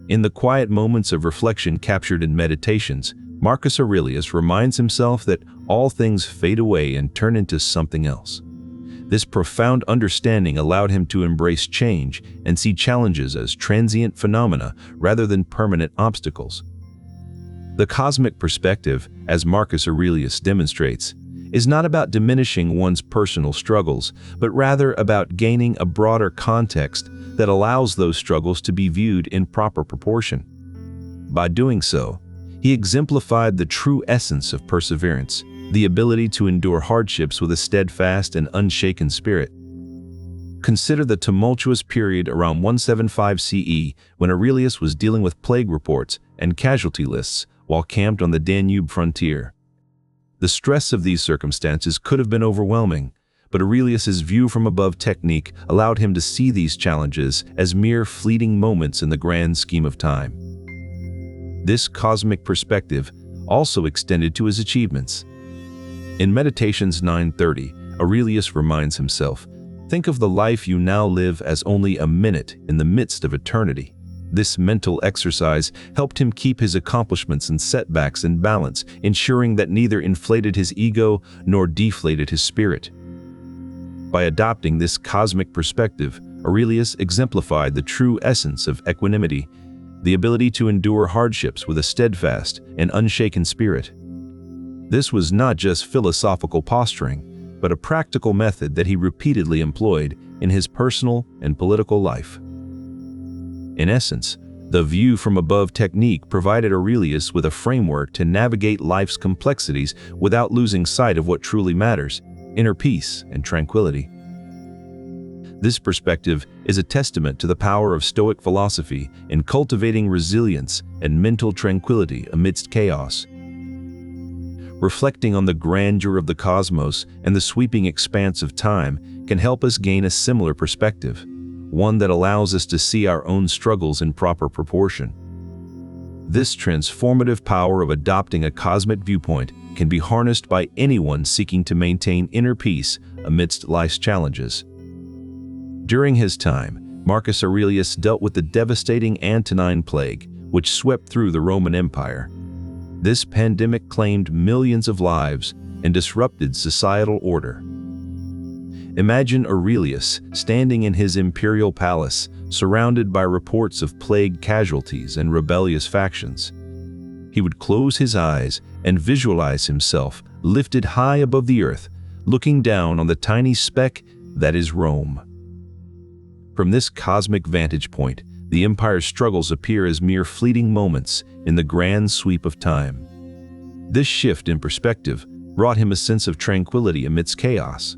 S1: In the quiet moments of reflection captured in Meditations, Marcus Aurelius reminds himself that all things fade away and turn into something else. This profound understanding allowed him to embrace change and see challenges as transient phenomena rather than permanent obstacles. The cosmic perspective, as Marcus Aurelius demonstrates, is not about diminishing one's personal struggles, but rather about gaining a broader context that allows those struggles to be viewed in proper proportion. By doing so, he exemplified the true essence of perseverance, the ability to endure hardships with a steadfast and unshaken spirit. Consider the tumultuous period around 175 CE when Aurelius was dealing with plague reports and casualty lists while camped on the Danube frontier. The stress of these circumstances could have been overwhelming, but Aurelius's view from above technique allowed him to see these challenges as mere fleeting moments in the grand scheme of time. This cosmic perspective also extended to his achievements. In Meditations 9:30, Aurelius reminds himself, "Think of the life you now live as only a minute in the midst of eternity." This mental exercise helped him keep his accomplishments and setbacks in balance, ensuring that neither inflated his ego nor deflated his spirit. By adopting this cosmic perspective, Aurelius exemplified the true essence of equanimity, the ability to endure hardships with a steadfast and unshaken spirit. This was not just philosophical posturing, but a practical method that he repeatedly employed in his personal and political life. In essence, the view from above technique provided Aurelius with a framework to navigate life's complexities without losing sight of what truly matters: inner peace and tranquility. This perspective is a testament to the power of Stoic philosophy in cultivating resilience and mental tranquility amidst chaos. Reflecting on the grandeur of the cosmos and the sweeping expanse of time can help us gain a similar perspective, one that allows us to see our own struggles in proper proportion. This transformative power of adopting a cosmic viewpoint can be harnessed by anyone seeking to maintain inner peace amidst life's challenges. During his time, Marcus Aurelius dealt with the devastating Antonine Plague, which swept through the Roman Empire. This pandemic claimed millions of lives and disrupted societal order. Imagine Aurelius standing in his imperial palace, surrounded by reports of plague casualties and rebellious factions. He would close his eyes and visualize himself lifted high above the earth, looking down on the tiny speck that is Rome. From this cosmic vantage point, the empire's struggles appear as mere fleeting moments in the grand sweep of time. This shift in perspective brought him a sense of tranquility amidst chaos.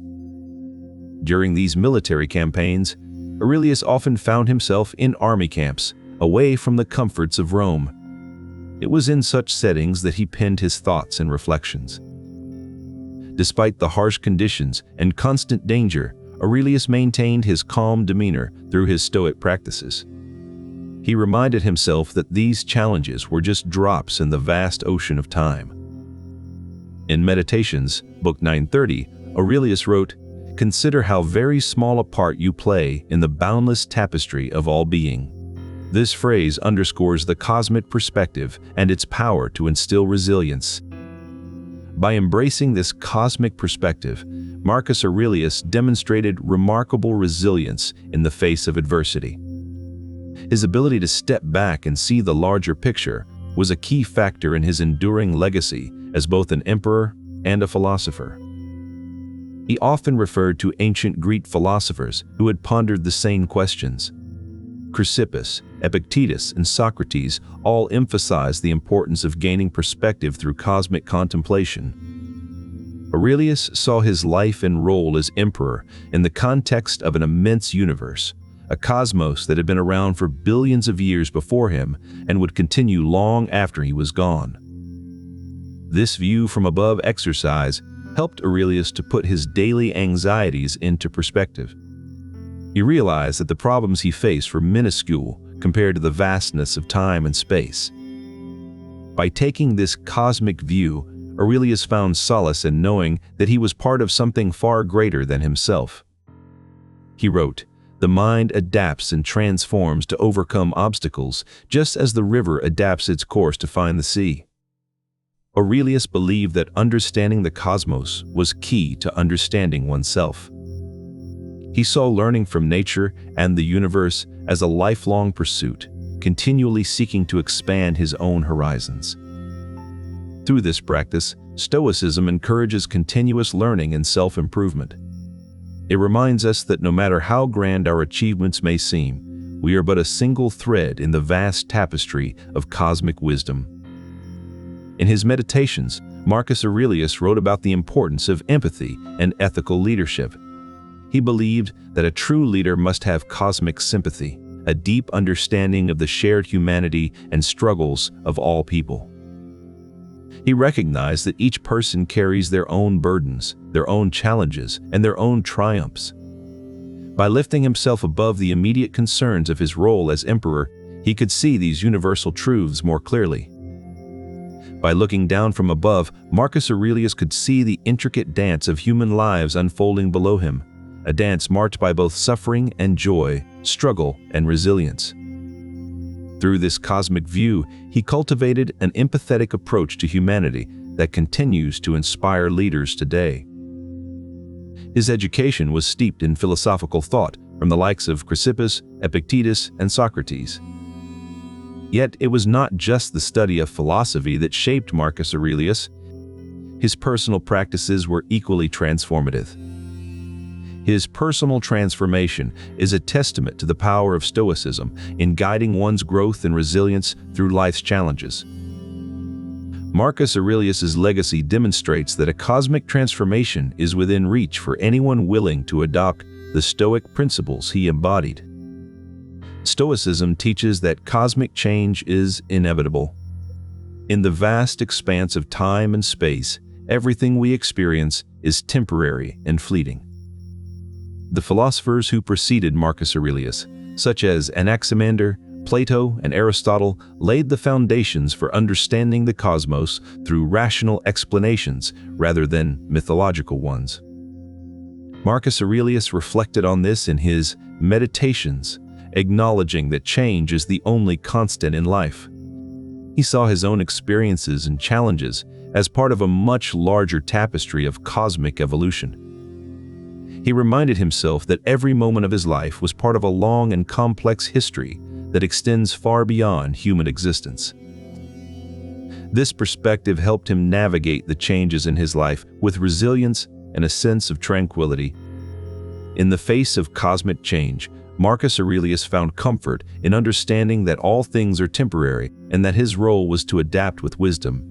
S1: During these military campaigns, Aurelius often found himself in army camps, away from the comforts of Rome. It was in such settings that he penned his thoughts and reflections. Despite the harsh conditions and constant danger, Aurelius maintained his calm demeanor through his Stoic practices. He reminded himself that these challenges were just drops in the vast ocean of time. In Meditations, Book 930, Aurelius wrote, "Consider how very small a part you play in the boundless tapestry of all being." This phrase underscores the cosmic perspective and its power to instill resilience. By embracing this cosmic perspective, Marcus Aurelius demonstrated remarkable resilience in the face of adversity. His ability to step back and see the larger picture was a key factor in his enduring legacy as both an emperor and a philosopher. He often referred to ancient Greek philosophers who had pondered the same questions. Chrysippus, Epictetus, and Socrates all emphasized the importance of gaining perspective through cosmic contemplation. Aurelius saw his life and role as emperor in the context of an immense universe, a cosmos that had been around for billions of years before him and would continue long after he was gone. This view from above exercise helped Aurelius to put his daily anxieties into perspective. He realized that the problems he faced were minuscule compared to the vastness of time and space. By taking this cosmic view, Aurelius found solace in knowing that he was part of something far greater than himself. He wrote, "The mind adapts and transforms to overcome obstacles, just as the river adapts its course to find the sea." Aurelius believed that understanding the cosmos was key to understanding oneself. He saw learning from nature and the universe as a lifelong pursuit, continually seeking to expand his own horizons. Through this practice, Stoicism encourages continuous learning and self-improvement. It reminds us that no matter how grand our achievements may seem, we are but a single thread in the vast tapestry of cosmic wisdom. In his Meditations, Marcus Aurelius wrote about the importance of empathy and ethical leadership. He believed that a true leader must have cosmic sympathy, a deep understanding of the shared humanity and struggles of all people. He recognized that each person carries their own burdens, their own challenges, and their own triumphs. By lifting himself above the immediate concerns of his role as emperor, he could see these universal truths more clearly. By looking down from above, Marcus Aurelius could see the intricate dance of human lives unfolding below him, a dance marked by both suffering and joy, struggle and resilience. Through this cosmic view, he cultivated an empathetic approach to humanity that continues to inspire leaders today. His education was steeped in philosophical thought from the likes of Chrysippus, Epictetus, and Socrates. Yet it was not just the study of philosophy that shaped Marcus Aurelius. His personal practices were equally transformative. His personal transformation is a testament to the power of Stoicism in guiding one's growth and resilience through life's challenges. Marcus Aurelius's legacy demonstrates that a cosmic transformation is within reach for anyone willing to adopt the Stoic principles he embodied. Stoicism teaches that cosmic change is inevitable. In the vast expanse of time and space, everything we experience is temporary and fleeting. The philosophers who preceded Marcus Aurelius, such as Anaximander, Plato, and Aristotle, laid the foundations for understanding the cosmos through rational explanations rather than mythological ones. Marcus Aurelius reflected on this in his Meditations, acknowledging that change is the only constant in life. He saw his own experiences and challenges as part of a much larger tapestry of cosmic evolution. He reminded himself that every moment of his life was part of a long and complex history that extends far beyond human existence. This perspective helped him navigate the changes in his life with resilience and a sense of tranquility. In the face of cosmic change, Marcus Aurelius found comfort in understanding that all things are temporary and that his role was to adapt with wisdom.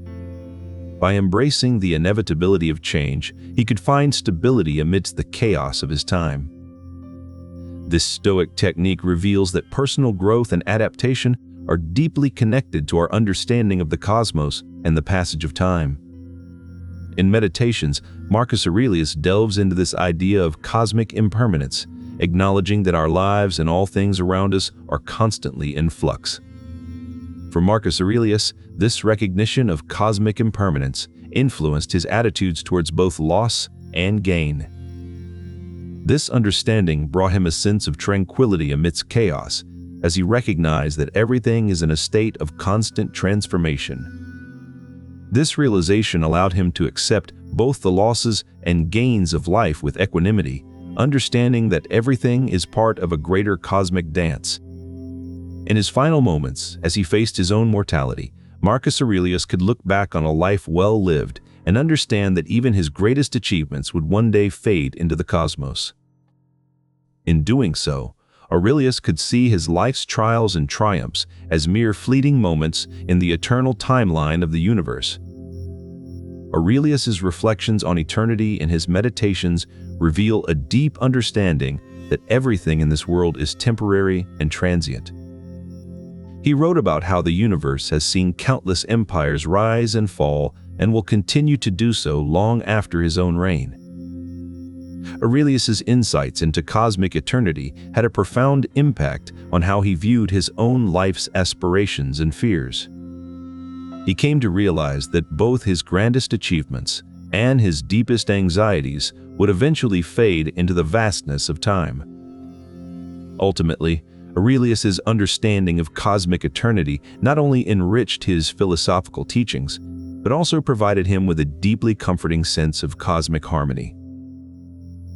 S1: By embracing the inevitability of change, he could find stability amidst the chaos of his time. This Stoic technique reveals that personal growth and adaptation are deeply connected to our understanding of the cosmos and the passage of time. In Meditations, Marcus Aurelius delves into this idea of cosmic impermanence, acknowledging that our lives and all things around us are constantly in flux. For Marcus Aurelius, this recognition of cosmic impermanence influenced his attitudes towards both loss and gain. This understanding brought him a sense of tranquility amidst chaos, as he recognized that everything is in a state of constant transformation. This realization allowed him to accept both the losses and gains of life with equanimity, understanding that everything is part of a greater cosmic dance. In his final moments, as he faced his own mortality, Marcus Aurelius could look back on a life well lived and understand that even his greatest achievements would one day fade into the cosmos. In doing so, Aurelius could see his life's trials and triumphs as mere fleeting moments in the eternal timeline of the universe. Aurelius's reflections on eternity in his Meditations reveal a deep understanding that everything in this world is temporary and transient. He wrote about how the universe has seen countless empires rise and fall and will continue to do so long after his own reign. Aurelius's insights into cosmic eternity had a profound impact on how he viewed his own life's aspirations and fears. He came to realize that both his grandest achievements and his deepest anxieties would eventually fade into the vastness of time. Ultimately, Aurelius's understanding of cosmic eternity not only enriched his philosophical teachings, but also provided him with a deeply comforting sense of cosmic harmony.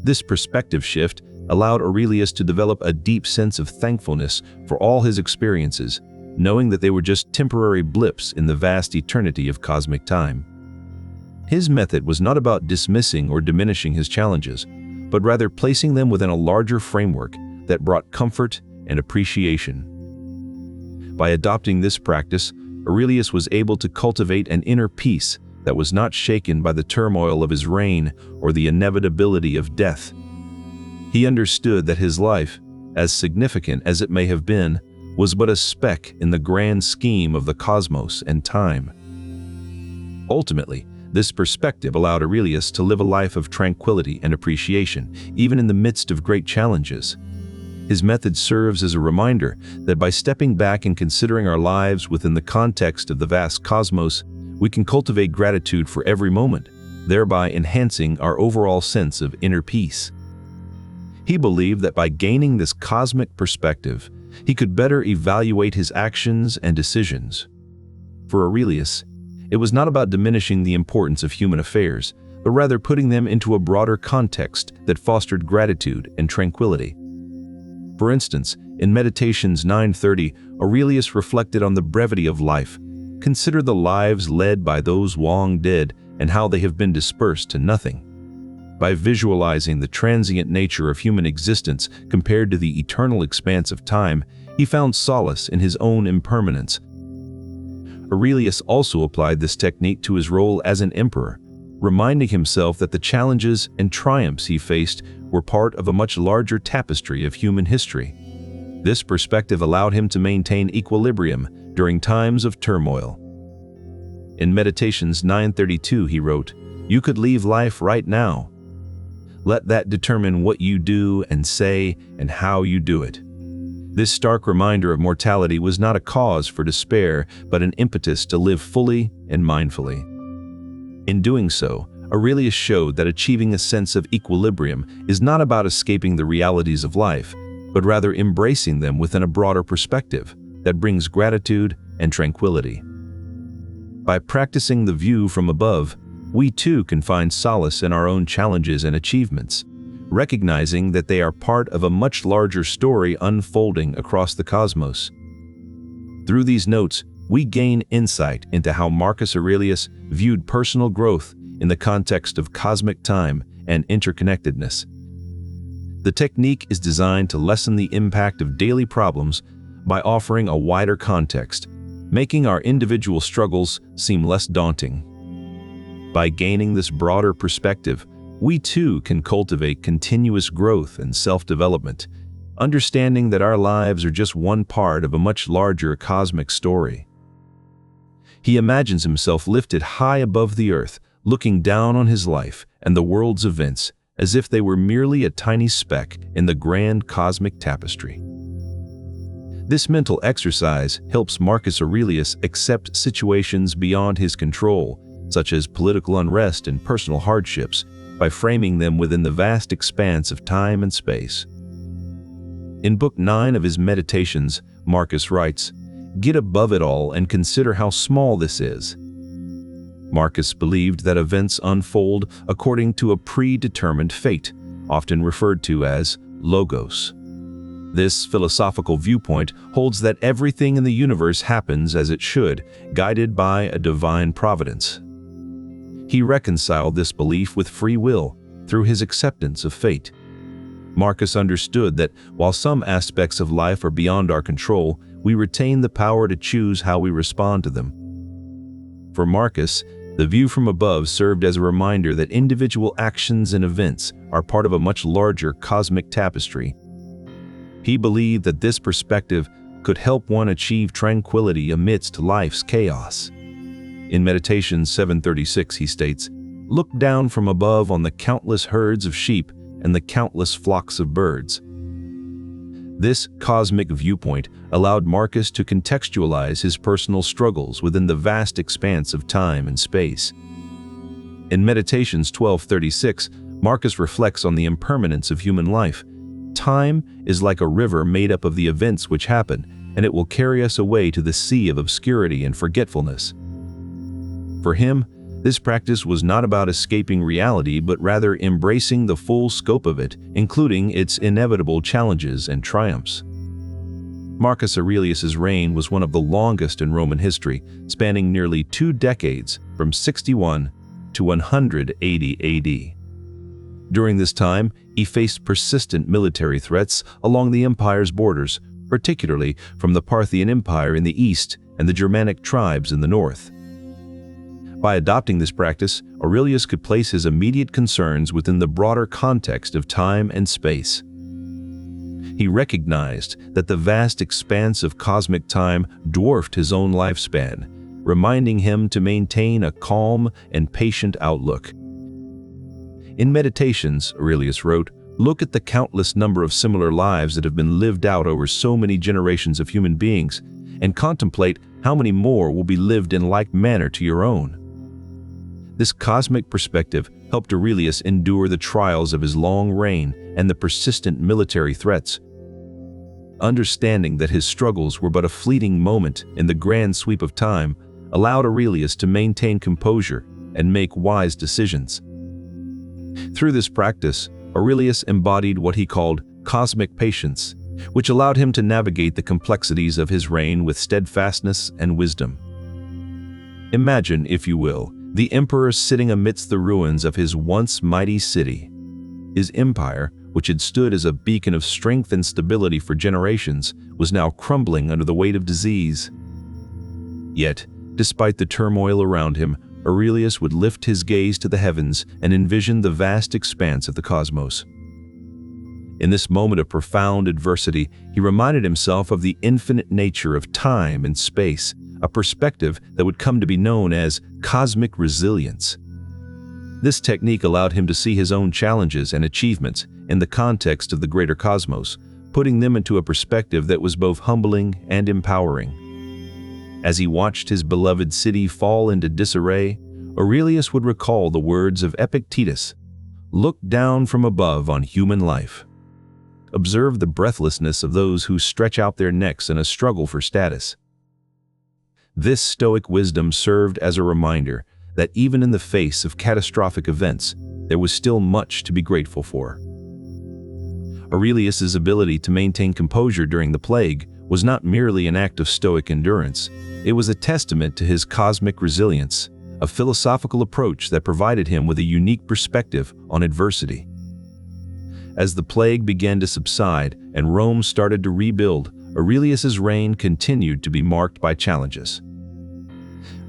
S1: This perspective shift allowed Aurelius to develop a deep sense of thankfulness for all his experiences, knowing that they were just temporary blips in the vast eternity of cosmic time. His method was not about dismissing or diminishing his challenges, but rather placing them within a larger framework that brought comfort and appreciation. By adopting this practice, Aurelius was able to cultivate an inner peace that was not shaken by the turmoil of his reign or the inevitability of death. He understood that his life, as significant as it may have been, was but a speck in the grand scheme of the cosmos and time. Ultimately, this perspective allowed Aurelius to live a life of tranquility and appreciation, even in the midst of great challenges. His method serves as a reminder that by stepping back and considering our lives within the context of the vast cosmos, we can cultivate gratitude for every moment, thereby enhancing our overall sense of inner peace. He believed that by gaining this cosmic perspective, he could better evaluate his actions and decisions. For Aurelius, it was not about diminishing the importance of human affairs, but rather putting them into a broader context that fostered gratitude and tranquility. For instance, in Meditations 9:30, Aurelius reflected on the brevity of life, consider the lives led by those long dead and how they have been dispersed to nothing. By visualizing the transient nature of human existence compared to the eternal expanse of time, he found solace in his own impermanence. Aurelius also applied this technique to his role as an emperor, reminding himself that the challenges and triumphs he faced were part of a much larger tapestry of human history. This perspective allowed him to maintain equilibrium during times of turmoil. In Meditations 9:32, he wrote, "You could leave life right now. Let that determine what you do and say and how you do it." This stark reminder of mortality was not a cause for despair, but an impetus to live fully and mindfully. In doing so, Aurelius showed that achieving a sense of equilibrium is not about escaping the realities of life, but rather embracing them within a broader perspective that brings gratitude and tranquility. By practicing the view from above, we too can find solace in our own challenges and achievements, recognizing that they are part of a much larger story unfolding across the cosmos. Through these notes, we gain insight into how Marcus Aurelius viewed personal growth in the context of cosmic time and interconnectedness. The technique is designed to lessen the impact of daily problems by offering a wider context, making our individual struggles seem less daunting. By gaining this broader perspective, we too can cultivate continuous growth and self-development, understanding that our lives are just one part of a much larger cosmic story. He imagines himself lifted high above the earth, looking down on his life and the world's events as if they were merely a tiny speck in the grand cosmic tapestry. This mental exercise helps Marcus Aurelius accept situations beyond his control, such as political unrest and personal hardships, by framing them within the vast expanse of time and space. In Book 9 of his Meditations, Marcus writes, "Get above it all and consider how small this is." Marcus believed that events unfold according to a predetermined fate, often referred to as logos. This philosophical viewpoint holds that everything in the universe happens as it should, guided by a divine providence. He reconciled this belief with free will through his acceptance of fate. Marcus understood that while some aspects of life are beyond our control, we retain the power to choose how we respond to them. For Marcus, the view from above served as a reminder that individual actions and events are part of a much larger cosmic tapestry. He believed that this perspective could help one achieve tranquility amidst life's chaos. In Meditation 736, he states, "Look down from above on the countless herds of sheep and the countless flocks of birds." This cosmic viewpoint allowed Marcus to contextualize his personal struggles within the vast expanse of time and space. In Meditations 1236, Marcus reflects on the impermanence of human life. Time is like a river made up of the events which happen, and it will carry us away to the sea of obscurity and forgetfulness. For him, this practice was not about escaping reality, but rather embracing the full scope of it, including its inevitable challenges and triumphs. Marcus Aurelius's reign was one of the longest in Roman history, spanning nearly 2 decades, from 61 to 180 AD. During this time, he faced persistent military threats along the empire's borders, particularly from the Parthian Empire in the east and the Germanic tribes in the north. By adopting this practice, Aurelius could place his immediate concerns within the broader context of time and space. He recognized that the vast expanse of cosmic time dwarfed his own lifespan, reminding him to maintain a calm and patient outlook. In Meditations, Aurelius wrote, "Look at the countless number of similar lives that have been lived out over so many generations of human beings, and contemplate how many more will be lived in like manner to your own." This cosmic perspective helped Aurelius endure the trials of his long reign and the persistent military threats. Understanding that his struggles were but a fleeting moment in the grand sweep of time allowed Aurelius to maintain composure and make wise decisions. Through this practice, Aurelius embodied what he called cosmic patience, which allowed him to navigate the complexities of his reign with steadfastness and wisdom. Imagine, if you will, the emperor sitting amidst the ruins of his once mighty city. His empire, which had stood as a beacon of strength and stability for generations, was now crumbling under the weight of disease. Yet, despite the turmoil around him, Aurelius would lift his gaze to the heavens and envision the vast expanse of the cosmos. In this moment of profound adversity, he reminded himself of the infinite nature of time and space, a perspective that would come to be known as cosmic resilience. This technique allowed him to see his own challenges and achievements in the context of the greater cosmos, putting them into a perspective that was both humbling and empowering. As he watched his beloved city fall into disarray, Aurelius would recall the words of Epictetus, "Look down from above on human life. Observe the breathlessness of those who stretch out their necks in a struggle for status." This Stoic wisdom served as a reminder that even in the face of catastrophic events, there was still much to be grateful for. Aurelius's ability to maintain composure during the plague was not merely an act of Stoic endurance. It was a testament to his cosmic resilience, a philosophical approach that provided him with a unique perspective on adversity. As the plague began to subside and Rome started to rebuild, Aurelius's reign continued to be marked by challenges.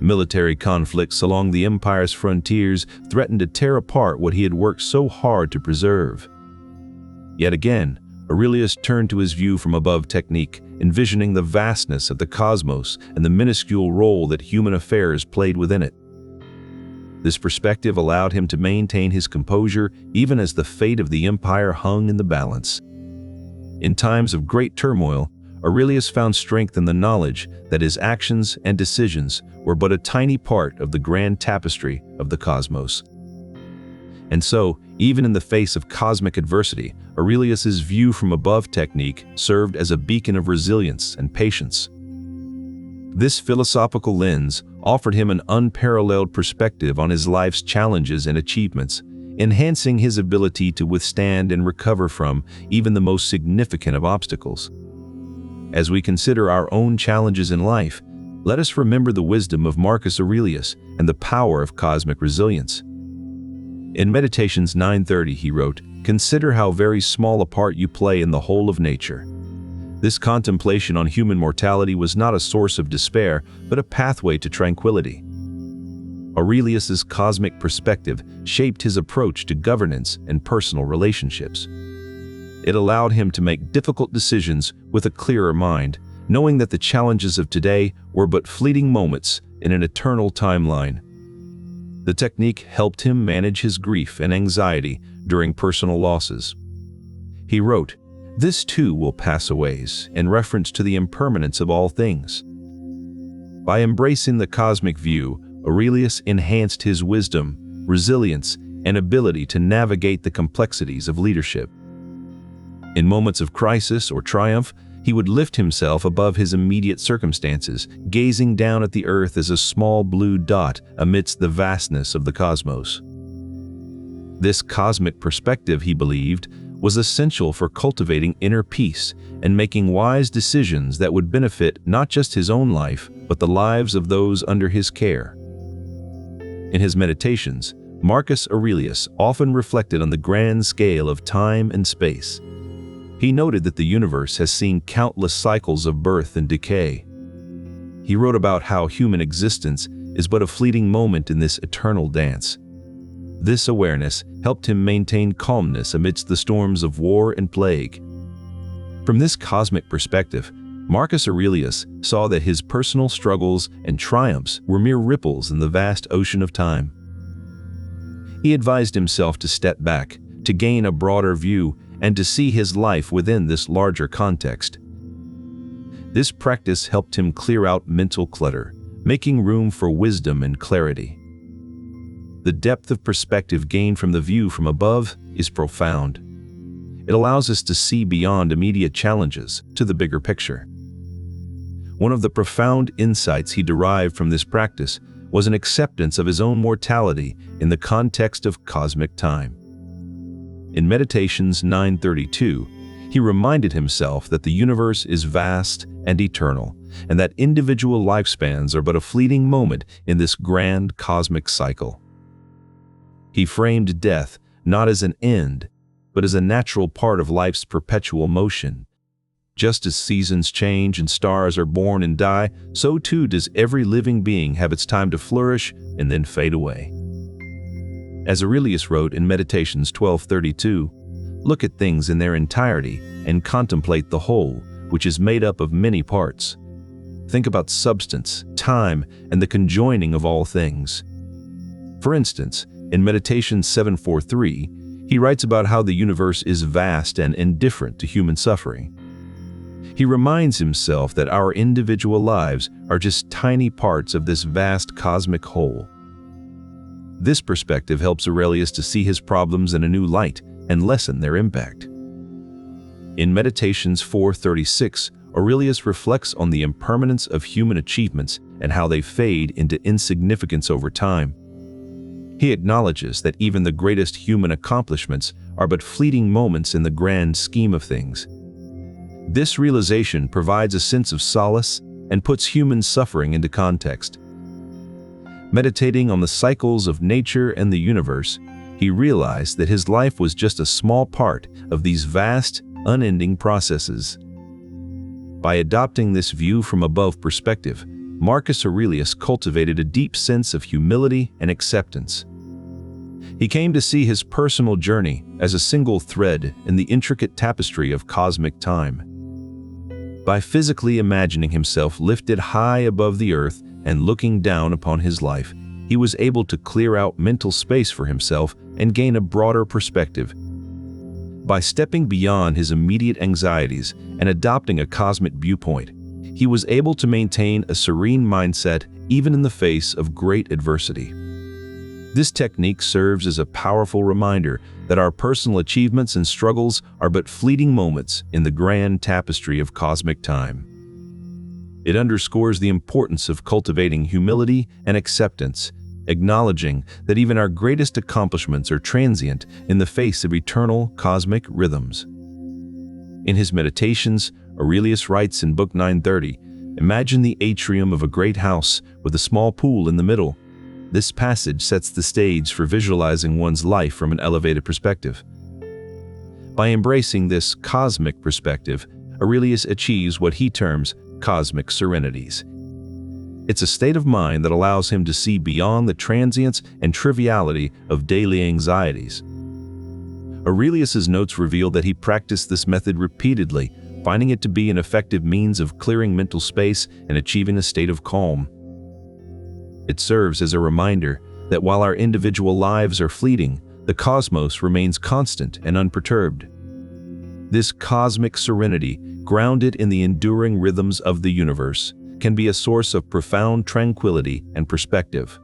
S1: Military conflicts along the empire's frontiers threatened to tear apart what he had worked so hard to preserve. Yet again, Aurelius turned to his view from above technique, envisioning the vastness of the cosmos and the minuscule role that human affairs played within it. This perspective allowed him to maintain his composure even as the fate of the empire hung in the balance. In times of great turmoil, Aurelius found strength in the knowledge that his actions and decisions were but a tiny part of the grand tapestry of the cosmos. And so, even in the face of cosmic adversity, Aurelius's view from above technique served as a beacon of resilience and patience. This philosophical lens offered him an unparalleled perspective on his life's challenges and achievements, enhancing his ability to withstand and recover from even the most significant of obstacles. As we consider our own challenges in life, let us remember the wisdom of Marcus Aurelius and the power of cosmic resilience. In Meditations 9:30 he wrote, "Consider how very small a part you play in the whole of nature." This contemplation on human mortality was not a source of despair, but a pathway to tranquility. Aurelius's cosmic perspective shaped his approach to governance and personal relationships. It allowed him to make difficult decisions with a clearer mind, knowing that the challenges of today were but fleeting moments in an eternal timeline. The technique helped him manage his grief and anxiety during personal losses. He wrote, "This too will pass away," in reference to the impermanence of all things. By embracing the cosmic view, Aurelius enhanced his wisdom, resilience, and ability to navigate the complexities of leadership. In moments of crisis or triumph, he would lift himself above his immediate circumstances, gazing down at the earth as a small blue dot amidst the vastness of the cosmos. This cosmic perspective, he believed, was essential for cultivating inner peace and making wise decisions that would benefit not just his own life, but the lives of those under his care. In his meditations, Marcus Aurelius often reflected on the grand scale of time and space. He noted that the universe has seen countless cycles of birth and decay. He wrote about how human existence is but a fleeting moment in this eternal dance. This awareness helped him maintain calmness amidst the storms of war and plague. From this cosmic perspective, Marcus Aurelius saw that his personal struggles and triumphs were mere ripples in the vast ocean of time. He advised himself to step back, to gain a broader view, and to see his life within this larger context. This practice helped him clear out mental clutter, making room for wisdom and clarity. The depth of perspective gained from the view from above is profound. It allows us to see beyond immediate challenges to the bigger picture. One of the profound insights he derived from this practice was an acceptance of his own mortality in the context of cosmic time. In Meditations 9:32, he reminded himself that the universe is vast and eternal, and that individual lifespans are but a fleeting moment in this grand cosmic cycle. He framed death not as an end, but as a natural part of life's perpetual motion. Just as seasons change and stars are born and die, so too does every living being have its time to flourish and then fade away. As Aurelius wrote in Meditations 12:32, "Look at things in their entirety and contemplate the whole, which is made up of many parts. Think about substance, time, and the conjoining of all things." For instance, in Meditations 7:4-3, he writes about how the universe is vast and indifferent to human suffering. He reminds himself that our individual lives are just tiny parts of this vast cosmic whole. This perspective helps Aurelius to see his problems in a new light and lessen their impact. In Meditations 4:36, Aurelius reflects on the impermanence of human achievements and how they fade into insignificance over time. He acknowledges that even the greatest human accomplishments are but fleeting moments in the grand scheme of things. This realization provides a sense of solace and puts human suffering into context. Meditating on the cycles of nature and the universe, he realized that his life was just a small part of these vast, unending processes. By adopting this view from above perspective, Marcus Aurelius cultivated a deep sense of humility and acceptance. He came to see his personal journey as a single thread in the intricate tapestry of cosmic time. By physically imagining himself lifted high above the earth and looking down upon his life, he was able to clear out mental space for himself and gain a broader perspective. By stepping beyond his immediate anxieties and adopting a cosmic viewpoint, he was able to maintain a serene mindset even in the face of great adversity. This technique serves as a powerful reminder that our personal achievements and struggles are but fleeting moments in the grand tapestry of cosmic time. It underscores the importance of cultivating humility and acceptance, acknowledging that even our greatest accomplishments are transient in the face of eternal cosmic rhythms. In his Meditations, Aurelius writes in Book 930, Imagine the atrium of a great house with a small pool in the middle. This passage sets the stage for visualizing one's life from an elevated perspective. By embracing this cosmic perspective, Aurelius achieves what he terms cosmic serenities. It's a state of mind that allows him to see beyond the transience and triviality of daily anxieties. Aurelius's notes reveal that he practiced this method repeatedly, finding it to be an effective means of clearing mental space and achieving a state of calm. It serves as a reminder that while our individual lives are fleeting, the cosmos remains constant and unperturbed. This cosmic serenity, grounded in the enduring rhythms of the universe, can be a source of profound tranquility and perspective.